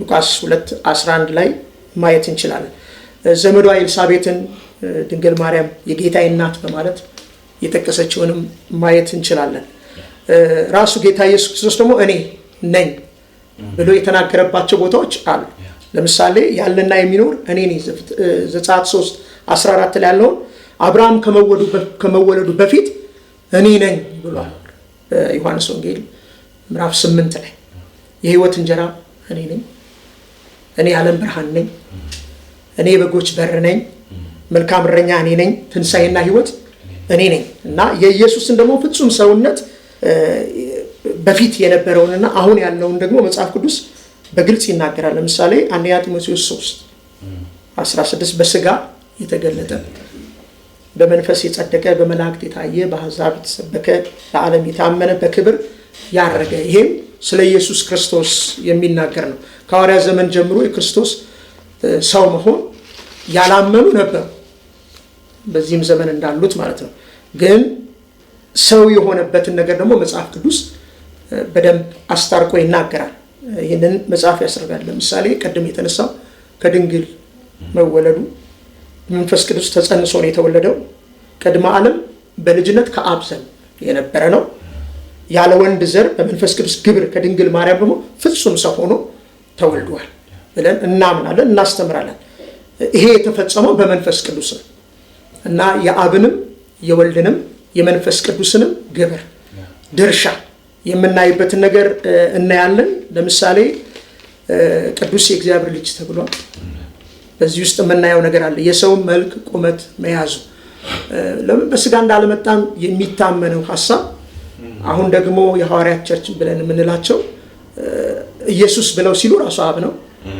ሉቃስ 2:11 ላይ ማየት እንችላለን። ዘመዷ ኤልሳቤጥን ድንግል ማርያም የጌታዬ እናት በማለት የጠቀሰችውንም ማየት እንችላለን። ራሱ ጌታ ኢየሱስ ክርስቶስ ደግሞ እኔ ነኝ ብሎ የተናገረባቸው ቦታዎች አሉ። ለምሳሌ ያለና የሚኖር እኔ ነኝ ዘጸአት 3:14 ላይ ያለውን አብርሃም ከመወለዱ በፊት እኔ ነኝ ብሏል። ዮሐንስ ወንጌል ምዕራፍ 8 ላይ የህይወት እንጀራ እኔ ነኝ፣ እኔ የዓለም ብርሃን ነኝ፣ እኔ የበጎች በር ነኝ፣ መልካም እረኛ እኔ ነኝ፣ ትንሣኤና ህይወት እኔ ነኝ እና የኢየሱስን ደግሞ ፍጹም ሰውነት በፊት የነበረውንና አሁን ያለውን ደግሞ መጽሐፍ ቅዱስ በግልጽ ይናገራል። ለምሳሌ አንደኛ ጢሞቴዎስ 3:16 በስጋ የተገለጠ በመንፈስ የጸደቀ በመላእክት የታየ በአሕዛብ የተሰበከ ለዓለም የታመነ በክብር ያረገ ይሄም ስለ ኢየሱስ ክርስቶስ የሚናገር ነው። ከሐዋርያት ዘመን ጀምሮ የክርስቶስ ሰው መሆን ያላመኑ ነበሩ፣ በዚህም ዘመን እንዳሉት ማለት ነው። ግን ሰው የሆነበትን ነገር ደግሞ መጽሐፍ ቅዱስ በደንብ አስታርቆ ይናገራል። ይህንን መጽሐፍ ያስረዳል። ለምሳሌ ቀደም የተነሳው ከድንግል መወለዱ፣ መንፈስ ቅዱስ ተጸንሶ ነው የተወለደው። ቅድመ ዓለም በልጅነት ከአብ ዘንድ የነበረ ነው። ያለ ወንድ ዘር በመንፈስ ቅዱስ ግብር ከድንግል ማርያም ደግሞ ፍጹም ሰው ሆኖ ተወልዷል ብለን እናምናለን፣ እናስተምራለን። ይሄ የተፈጸመው በመንፈስ ቅዱስ ነው እና የአብንም የወልድንም የመንፈስ ቅዱስንም ግብር ድርሻ የምናይበትን ነገር እናያለን። ለምሳሌ ቅዱስ የእግዚአብሔር ልጅ ተብሏል። በዚህ ውስጥ የምናየው ነገር አለ። የሰው መልክ ቁመት መያዙ ለምን በስጋ እንዳልመጣም የሚታመነው ሐሳብ አሁን ደግሞ የሐዋርያት ቸርች ብለን የምንላቸው ኢየሱስ ብለው ሲሉ ራሱ አብ ነው፣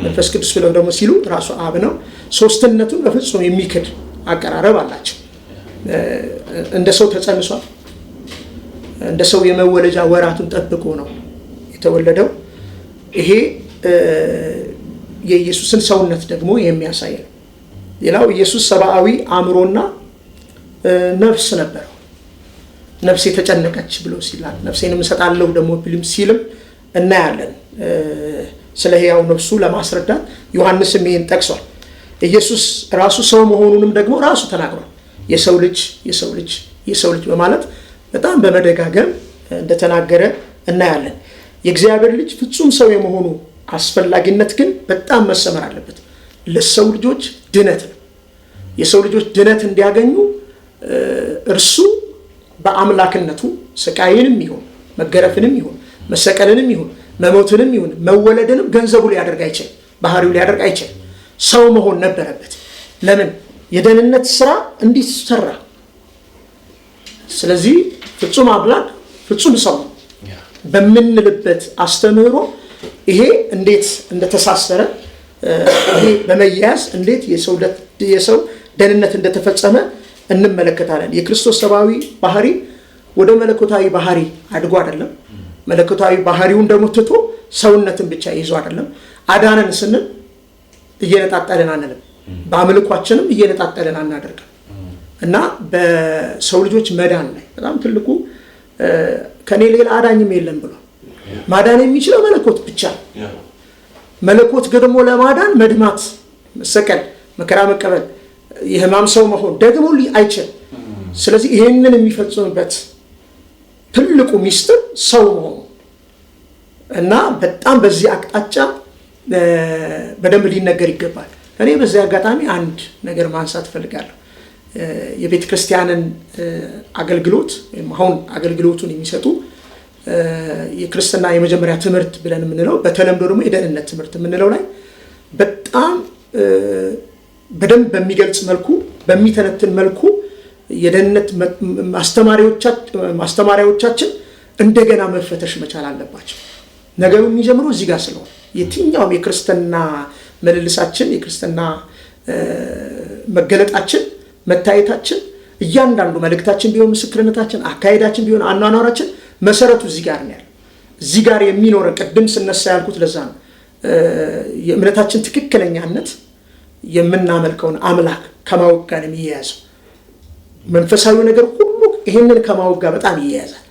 መንፈስ ቅዱስ ብለው ደግሞ ሲሉ ራሱ አብ ነው። ሶስትነቱን በፍጹም የሚክድ አቀራረብ አላቸው። እንደ ሰው ተጸንሷል። እንደ ሰው የመወለጃ ወራቱን ጠብቆ ነው የተወለደው። ይሄ የኢየሱስን ሰውነት ደግሞ የሚያሳይ ነው። ሌላው ኢየሱስ ሰብአዊ አእምሮና ነፍስ ነበረው። ነፍሴ ተጨነቀች ብሎ ሲላል ነፍሴንም እሰጣለሁ ደግሞ ፊልም ሲልም እናያለን። ስለ ሕያው ነፍሱ ለማስረዳት ዮሐንስም ይህን ጠቅሷል። ኢየሱስ ራሱ ሰው መሆኑንም ደግሞ ራሱ ተናግሯል። የሰው ልጅ የሰው ልጅ የሰው ልጅ በማለት በጣም በመደጋገም እንደተናገረ እናያለን። የእግዚአብሔር ልጅ ፍጹም ሰው የመሆኑ አስፈላጊነት ግን በጣም መሰመር አለበት። ለሰው ልጆች ድነት ነው። የሰው ልጆች ድነት እንዲያገኙ እርሱ በአምላክነቱ ስቃይንም ይሁን መገረፍንም ይሁን መሰቀልንም ይሁን መሞትንም ይሁን መወለድንም ገንዘቡ ሊያደርግ አይችልም፣ ባህሪው ሊያደርግ አይችልም። ሰው መሆን ነበረበት። ለምን? የደህንነት ስራ እንዲሰራ። ስለዚህ ፍጹም አምላክ ፍጹም ሰው በምንልበት አስተምህሮ ይሄ እንዴት እንደተሳሰረ ይሄ በመያያዝ እንዴት የሰው ደህንነት እንደተፈጸመ እንመለከታለን። የክርስቶስ ሰብአዊ ባህሪ ወደ መለኮታዊ ባህሪ አድጎ አይደለም። መለኮታዊ ባህሪውን ደግሞ ትቶ ሰውነትን ብቻ ይዞ አይደለም። አዳነን ስንል እየነጣጠልን አንልም፣ በአምልኳችንም እየነጣጠልን አናደርግም። እና በሰው ልጆች መዳን ላይ በጣም ትልቁ ከኔ ሌላ አዳኝም የለም ብሎ ማዳን የሚችለው መለኮት ብቻ ነው። መለኮት ደግሞ ለማዳን መድማት፣ መሰቀል፣ መከራ መቀበል፣ የህማም ሰው መሆን ደግሞ አይችልም። ስለዚህ ይሄንን የሚፈጽምበት ትልቁ ሚስጥር ሰው መሆኑ እና በጣም በዚህ አቅጣጫ በደንብ ሊነገር ይገባል። እኔ በዚህ አጋጣሚ አንድ ነገር ማንሳት እፈልጋለሁ። የቤተ ክርስቲያንን አገልግሎት ወይም አሁን አገልግሎቱን የሚሰጡ የክርስትና የመጀመሪያ ትምህርት ብለን የምንለው በተለምዶ ደግሞ የደህንነት ትምህርት የምንለው ላይ በጣም በደንብ በሚገልጽ መልኩ በሚተነትን መልኩ የደህንነት ማስተማሪያዎቻችን እንደገና መፈተሽ መቻል አለባቸው። ነገሩ የሚጀምረው እዚህ ጋር ስለሆነ የትኛውም የክርስትና መልልሳችን የክርስትና መገለጣችን መታየታችን እያንዳንዱ መልእክታችን ቢሆን ምስክርነታችን አካሄዳችን ቢሆን አኗኗራችን መሰረቱ እዚህ ጋር ነው ያለው። እዚህ ጋር የሚኖረን ቅድም ስነሳ ያልኩት ለዛ ነው። የእምነታችን ትክክለኛነት የምናመልከውን አምላክ ከማወቅ ጋር የሚያያዘው መንፈሳዊ ነገር ሁሉ ይሄንን ከማወቅ ጋር በጣም ይያያዛል።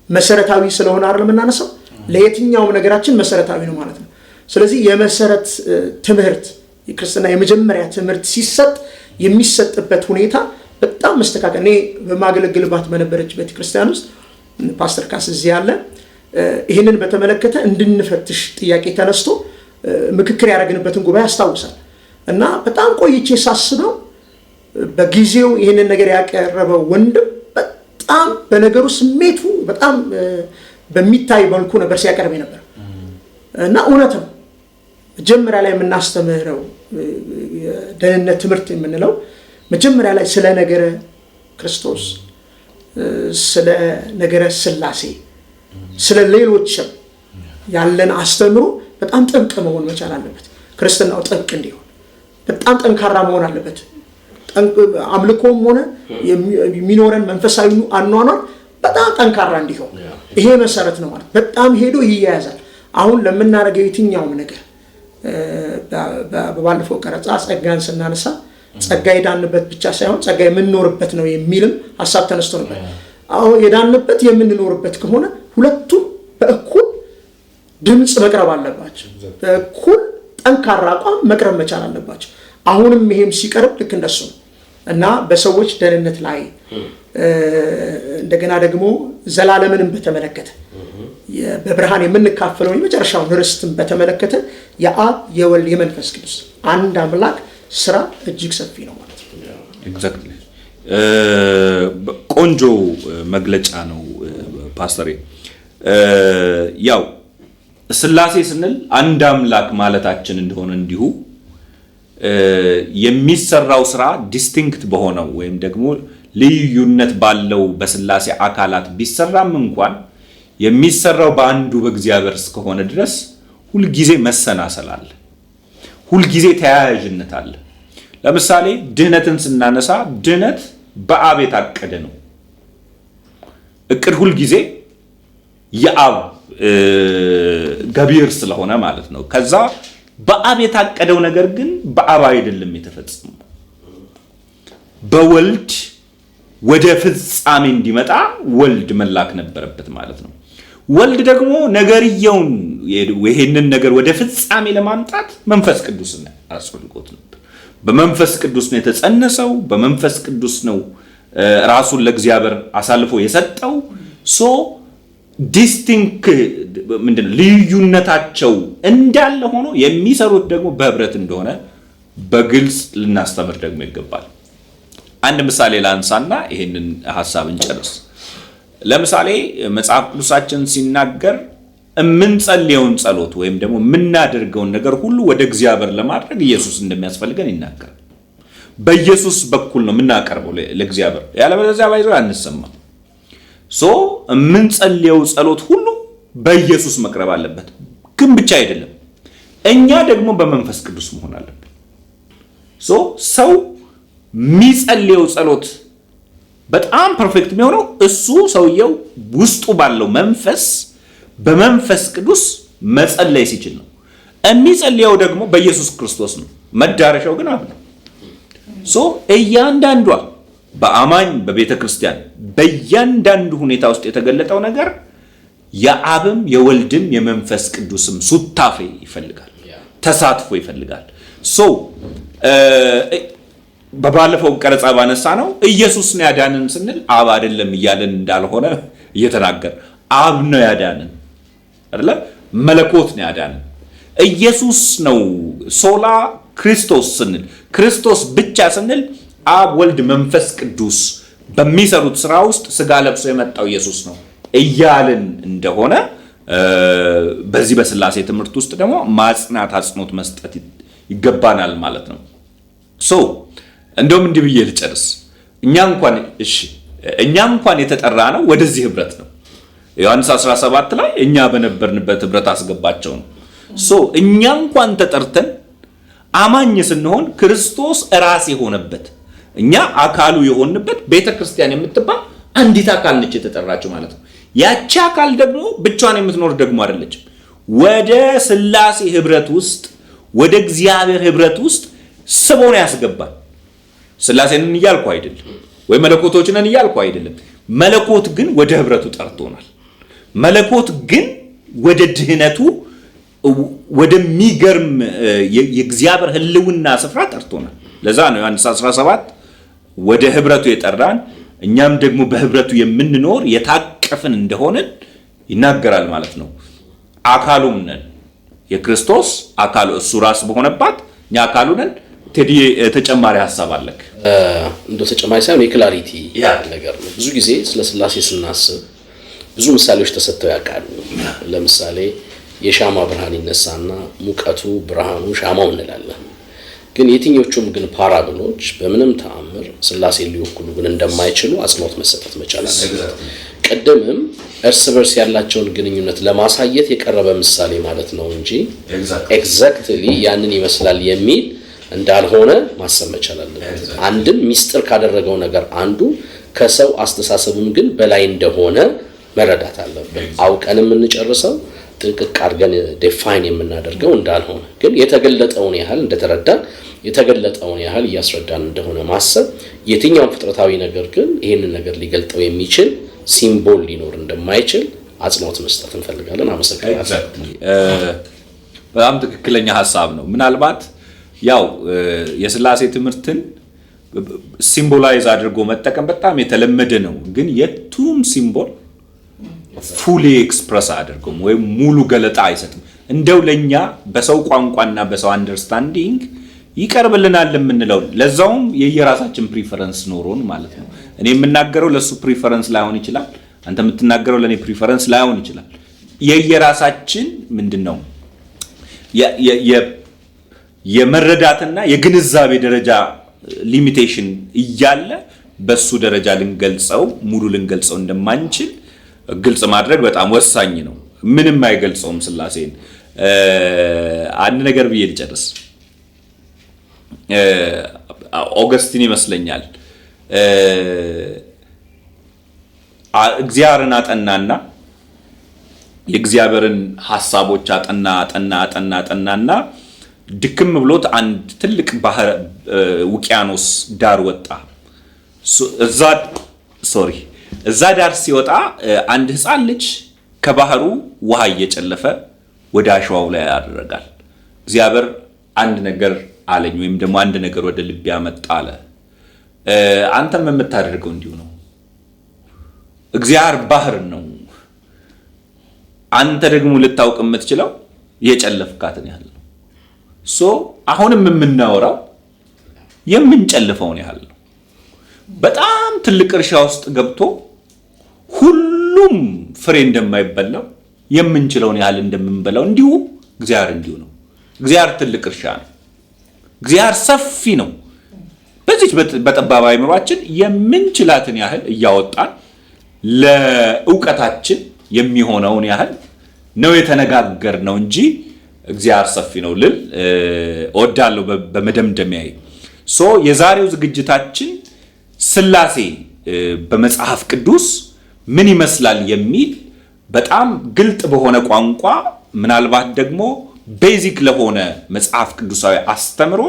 መሰረታዊ ስለሆነ አይደል የምናነሳው፣ ለየትኛውም ነገራችን መሰረታዊ ነው ማለት ነው። ስለዚህ የመሰረት ትምህርት የክርስትና የመጀመሪያ ትምህርት ሲሰጥ የሚሰጥበት ሁኔታ በጣም መስተካከል። እኔ በማገለግልባት በነበረች ቤተክርስቲያን ውስጥ ፓስተር ካስ እዚህ ያለ ይህንን በተመለከተ እንድንፈትሽ ጥያቄ ተነስቶ ምክክር ያደረግንበትን ጉባኤ አስታውሳል። እና በጣም ቆይቼ ሳስበው በጊዜው ይህንን ነገር ያቀረበው ወንድም በጣም በነገሩ ስሜቱ በጣም በሚታይ መልኩ ነበር ሲያቀርብ ነበር። እና እውነት ነው መጀመሪያ ላይ የምናስተምረው የደህንነት ትምህርት የምንለው መጀመሪያ ላይ ስለ ነገረ ክርስቶስ፣ ስለ ነገረ ሥላሴ፣ ስለ ሌሎችም ያለን አስተምሮ በጣም ጥብቅ መሆን መቻል አለበት። ክርስትናው ጥብቅ እንዲሆን በጣም ጠንካራ መሆን አለበት። አምልኮም ሆነ የሚኖረን መንፈሳዊ አኗኗር በጣም ጠንካራ እንዲሆን ይሄ መሰረት ነው ማለት በጣም ሄዶ ይያያዛል። አሁን ለምናደርገው የትኛውም ነገር በባለፈው ቀረጻ ጸጋን ስናነሳ ጸጋ የዳንበት ብቻ ሳይሆን ጸጋ የምንኖርበት ነው የሚልም ሐሳብ ተነስቶ ነበር። አሁን የዳንበት የምንኖርበት ከሆነ ሁለቱም በእኩል ድምጽ መቅረብ አለባቸው። በእኩል ጠንካራ አቋም መቅረብ መቻል አለባቸው። አሁንም ይሄም ሲቀርብ ልክ እንደሱ ነው እና በሰዎች ደህንነት ላይ እንደገና ደግሞ ዘላለምንም በተመለከተ በብርሃን የምንካፈለው የመጨረሻውን ርስትን በተመለከተ የአብ የወልድ የመንፈስ ቅዱስ አንድ አምላክ ስራ እጅግ ሰፊ ነው ማለት ነው። ኤግዛክትሊ ቆንጆ መግለጫ ነው ፓስተር። ያው ስላሴ ስንል አንድ አምላክ ማለታችን እንደሆነ እንዲሁ የሚሰራው ስራ ዲስቲንክት በሆነው ወይም ደግሞ ልዩነት ባለው በስላሴ አካላት ቢሰራም እንኳን የሚሰራው በአንዱ በእግዚአብሔር እስከሆነ ድረስ ሁልጊዜ መሰናሰል አለ፣ ሁልጊዜ ተያያዥነት አለ። ለምሳሌ ድህነትን ስናነሳ ድህነት በአብ የታቀደ ነው። እቅድ ሁልጊዜ የአብ ገቢር ስለሆነ ማለት ነው። ከዛ በአብ የታቀደው ነገር ግን በአብ አይደለም የተፈጸመው፣ በወልድ ወደ ፍጻሜ እንዲመጣ ወልድ መላክ ነበረበት ማለት ነው። ወልድ ደግሞ ነገርየውን ይሄንን ነገር ወደ ፍጻሜ ለማምጣት መንፈስ ቅዱስን አስፈልጎት ነበር። በመንፈስ ቅዱስ ነው የተጸነሰው፣ በመንፈስ ቅዱስ ነው ራሱን ለእግዚአብሔር አሳልፎ የሰጠው። ሶ ዲስቲንክት ምንድነው ልዩነታቸው እንዳለ ሆኖ የሚሰሩት ደግሞ በህብረት እንደሆነ በግልጽ ልናስተምር ደግሞ ይገባል። አንድ ምሳሌ ላንሳና ይሄንን ሐሳብ እንጨርስ። ለምሳሌ መጽሐፍ ቅዱሳችን ሲናገር የምንጸልየውን ጸሎት ወይም ደግሞ የምናደርገውን ነገር ሁሉ ወደ እግዚአብሔር ለማድረግ ኢየሱስ እንደሚያስፈልገን ይናገራል። በኢየሱስ በኩል ነው የምናቀርበው ለእግዚአብሔር፣ ያለበለዚያ ባይዘው አንሰማም። ሶ የምንጸልየው ጸሎት ሁሉ በኢየሱስ መቅረብ አለበት። ግን ብቻ አይደለም፣ እኛ ደግሞ በመንፈስ ቅዱስ መሆን አለበት። ሶ ሰው የሚጸልየው ጸሎት በጣም ፐርፌክት የሚሆነው እሱ ሰውየው ውስጡ ባለው መንፈስ በመንፈስ ቅዱስ መጸለይ ሲችል ነው። የሚጸልየው ደግሞ በኢየሱስ ክርስቶስ ነው። መዳረሻው ግን አብ ነው። ሶ እያንዳንዷ በአማኝ በቤተ ክርስቲያን በእያንዳንዱ ሁኔታ ውስጥ የተገለጠው ነገር የአብም የወልድም የመንፈስ ቅዱስም ሱታፌ ይፈልጋል፣ ተሳትፎ ይፈልጋል። ሶ በባለፈው ቀረጻ ባነሳ ነው ኢየሱስ ነው ያዳነን ስንል አብ አይደለም እያለን እንዳልሆነ እየተናገር አብ ነው ያዳነን አይደለ? መለኮት ነው ያዳነን። ኢየሱስ ነው ሶላ ክርስቶስ ስንል ክርስቶስ ብቻ ስንል አብ ወልድ መንፈስ ቅዱስ በሚሰሩት ስራ ውስጥ ስጋ ለብሶ የመጣው ኢየሱስ ነው እያልን እንደሆነ በዚህ በስላሴ ትምህርት ውስጥ ደግሞ ማጽናት አጽንኦት መስጠት ይገባናል ማለት ነው። ሶ እንደውም እንዲህ ብዬ ልጨርስ። እኛ እንኳን የተጠራ ነው ወደዚህ ህብረት ነው። ዮሐንስ 17 ላይ እኛ በነበርንበት ህብረት አስገባቸው ነው። ሶ እኛ እንኳን ተጠርተን አማኝ ስንሆን ክርስቶስ ራስ የሆነበት እኛ አካሉ የሆንበት ቤተክርስቲያን የምትባል አንዲት አካል ነች የተጠራችው ማለት ነው። ያቺ አካል ደግሞ ብቻዋን የምትኖር ደግሞ አይደለችም። ወደ ስላሴ ህብረት ውስጥ ወደ እግዚአብሔር ህብረት ውስጥ ስቦን ያስገባል። ስላሴንን እያልኩ አይደለም፣ ወይ መለኮቶችንን እያልኩ አይደለም። መለኮት ግን ወደ ህብረቱ ጠርቶናል። መለኮት ግን ወደ ድህነቱ ወደሚገርም የእግዚአብሔር ህልውና ስፍራ ጠርቶናል። ለዛ ነው ዮሐንስ 17 ወደ ህብረቱ የጠራን፣ እኛም ደግሞ በህብረቱ የምንኖር የታቀፍን እንደሆነን ይናገራል ማለት ነው። አካሉም ነን፣ የክርስቶስ አካሉ እሱ ራስ በሆነባት እኛ አካሉ ነን። ቴዲ ተጨማሪ ሐሳብ አለክ? እንደው ተጨማሪ ሳይሆን የክላሪቲ ነገር ነው። ብዙ ጊዜ ስለ ስላሴ ስናስብ ብዙ ምሳሌዎች ተሰጥተው ያውቃሉ። ለምሳሌ የሻማ ብርሃን ይነሳና ሙቀቱ ብርሃኑ ሻማው እንላለን። ግን የትኞቹም ግን ፓራብሎች በምንም ተአምር ስላሴ ሊወክሉ ግን እንደማይችሉ አጽንኦት መሰጠት መቻል አለበት። ቀደምም እርስ በርስ ያላቸውን ግንኙነት ለማሳየት የቀረበ ምሳሌ ማለት ነው እንጂ ኤግዛክትሊ ያንን ይመስላል የሚል እንዳልሆነ ማሰብ መቻል አለበት። አንድም ሚስጥር ካደረገው ነገር አንዱ ከሰው አስተሳሰብም ግን በላይ እንደሆነ መረዳት አለበት። አውቀን የምንጨርሰው ጥንቅቅ አድርገን ዲፋይን የምናደርገው እንዳልሆነ ግን የተገለጠውን ያህል እንደተረዳን የተገለጠውን ያህል እያስረዳን እንደሆነ ማሰብ የትኛውም ፍጥረታዊ ነገር ግን ይህንን ነገር ሊገልጠው የሚችል ሲምቦል ሊኖር እንደማይችል አጽንኦት መስጠት እንፈልጋለን። አመሰግናለሁ። በጣም ትክክለኛ ሐሳብ ነው። ምናልባት ያው የሥላሴ ትምህርትን ሲምቦላይዝ አድርጎ መጠቀም በጣም የተለመደ ነው። ግን የቱም ሲምቦል ፉሊ ኤክስፕረስ አድርጎም ወይም ሙሉ ገለጣ አይሰጥም። እንደው ለኛ በሰው ቋንቋና በሰው አንደርስታንዲንግ ይቀርብልናል የምንለው ለዛውም የየራሳችን ፕሪፈረንስ ኖሮን ማለት ነው። እኔ የምናገረው ለሱ ፕሪፈረንስ ላይሆን ይችላል። አንተ የምትናገረው ለኔ ፕሪፈረንስ ላይሆን ይችላል። የየራሳችን ምንድነው የመረዳትና የግንዛቤ ደረጃ ሊሚቴሽን እያለ በሱ ደረጃ ልንገልጸው ሙሉ ልንገልጸው እንደማንችል ግልጽ ማድረግ በጣም ወሳኝ ነው። ምንም አይገልጸውም ሥላሴን። አንድ ነገር ብዬ ልጨርስ። ኦገስቲን ይመስለኛል እግዚአብሔርን አጠናና የእግዚአብሔርን ሐሳቦች አጠናና ድክም ብሎት አንድ ትልቅ ባህር ውቅያኖስ ዳር ወጣ። እዛ ዳር ሲወጣ አንድ ሕፃን ልጅ ከባህሩ ውሃ እየጨለፈ ወደ አሸዋው ላይ ያደረጋል። እግዚአብሔር አንድ ነገር አለኝ ወይም ደግሞ አንድ ነገር ወደ ልብ ያመጣ አለ። አንተም የምታደርገው እንዲሁ ነው። እግዚአብሔር ባህር ነው። አንተ ደግሞ ልታውቅ የምትችለው የጨለፍካትን ያህል ነው። አሁንም የምናወራው የምንጨልፈውን ያህል ነው። በጣም ትልቅ እርሻ ውስጥ ገብቶ ሁሉም ፍሬ እንደማይበላው የምንችለውን ያህል እንደምንበላው እንዲሁ እግዚአብሔር እንዲሁ ነው። እግዚአብሔር ትልቅ እርሻ ነው። እግዚአብሔር ሰፊ ነው። በዚህ በጠባብ አእምሯችን የምንችላትን ያህል እያወጣን ለእውቀታችን የሚሆነውን ያህል ነው የተነጋገርነው እንጂ እግዚአብሔር ሰፊ ነው ልል እወዳለሁ። በመደምደሚያዬ የዛሬው ዝግጅታችን ሥላሴ በመጽሐፍ ቅዱስ ምን ይመስላል የሚል በጣም ግልጥ በሆነ ቋንቋ ምናልባት ደግሞ ቤዚክ ለሆነ መጽሐፍ ቅዱሳዊ አስተምሮ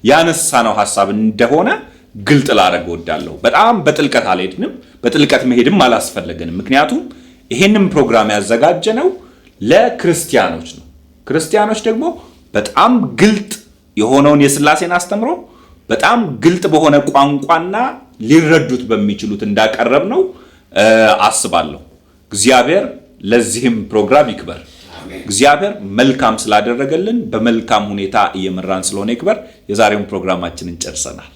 ያነሳነው ሐሳብ እንደሆነ ግልጥ ላደርግ እወዳለሁ። በጣም በጥልቀት አልሄድንም፣ በጥልቀት መሄድም አላስፈለገንም። ምክንያቱም ይሄንን ፕሮግራም ያዘጋጀነው ለክርስቲያኖች ነው። ክርስቲያኖች ደግሞ በጣም ግልጥ የሆነውን የሥላሴን አስተምሮ በጣም ግልጥ በሆነ ቋንቋና ሊረዱት በሚችሉት እንዳቀረብ ነው አስባለሁ። እግዚአብሔር ለዚህም ፕሮግራም ይክበር። እግዚአብሔር መልካም ስላደረገልን በመልካም ሁኔታ እየመራን ስለሆነ ይክበር። የዛሬውን ፕሮግራማችንን ጨርሰናል።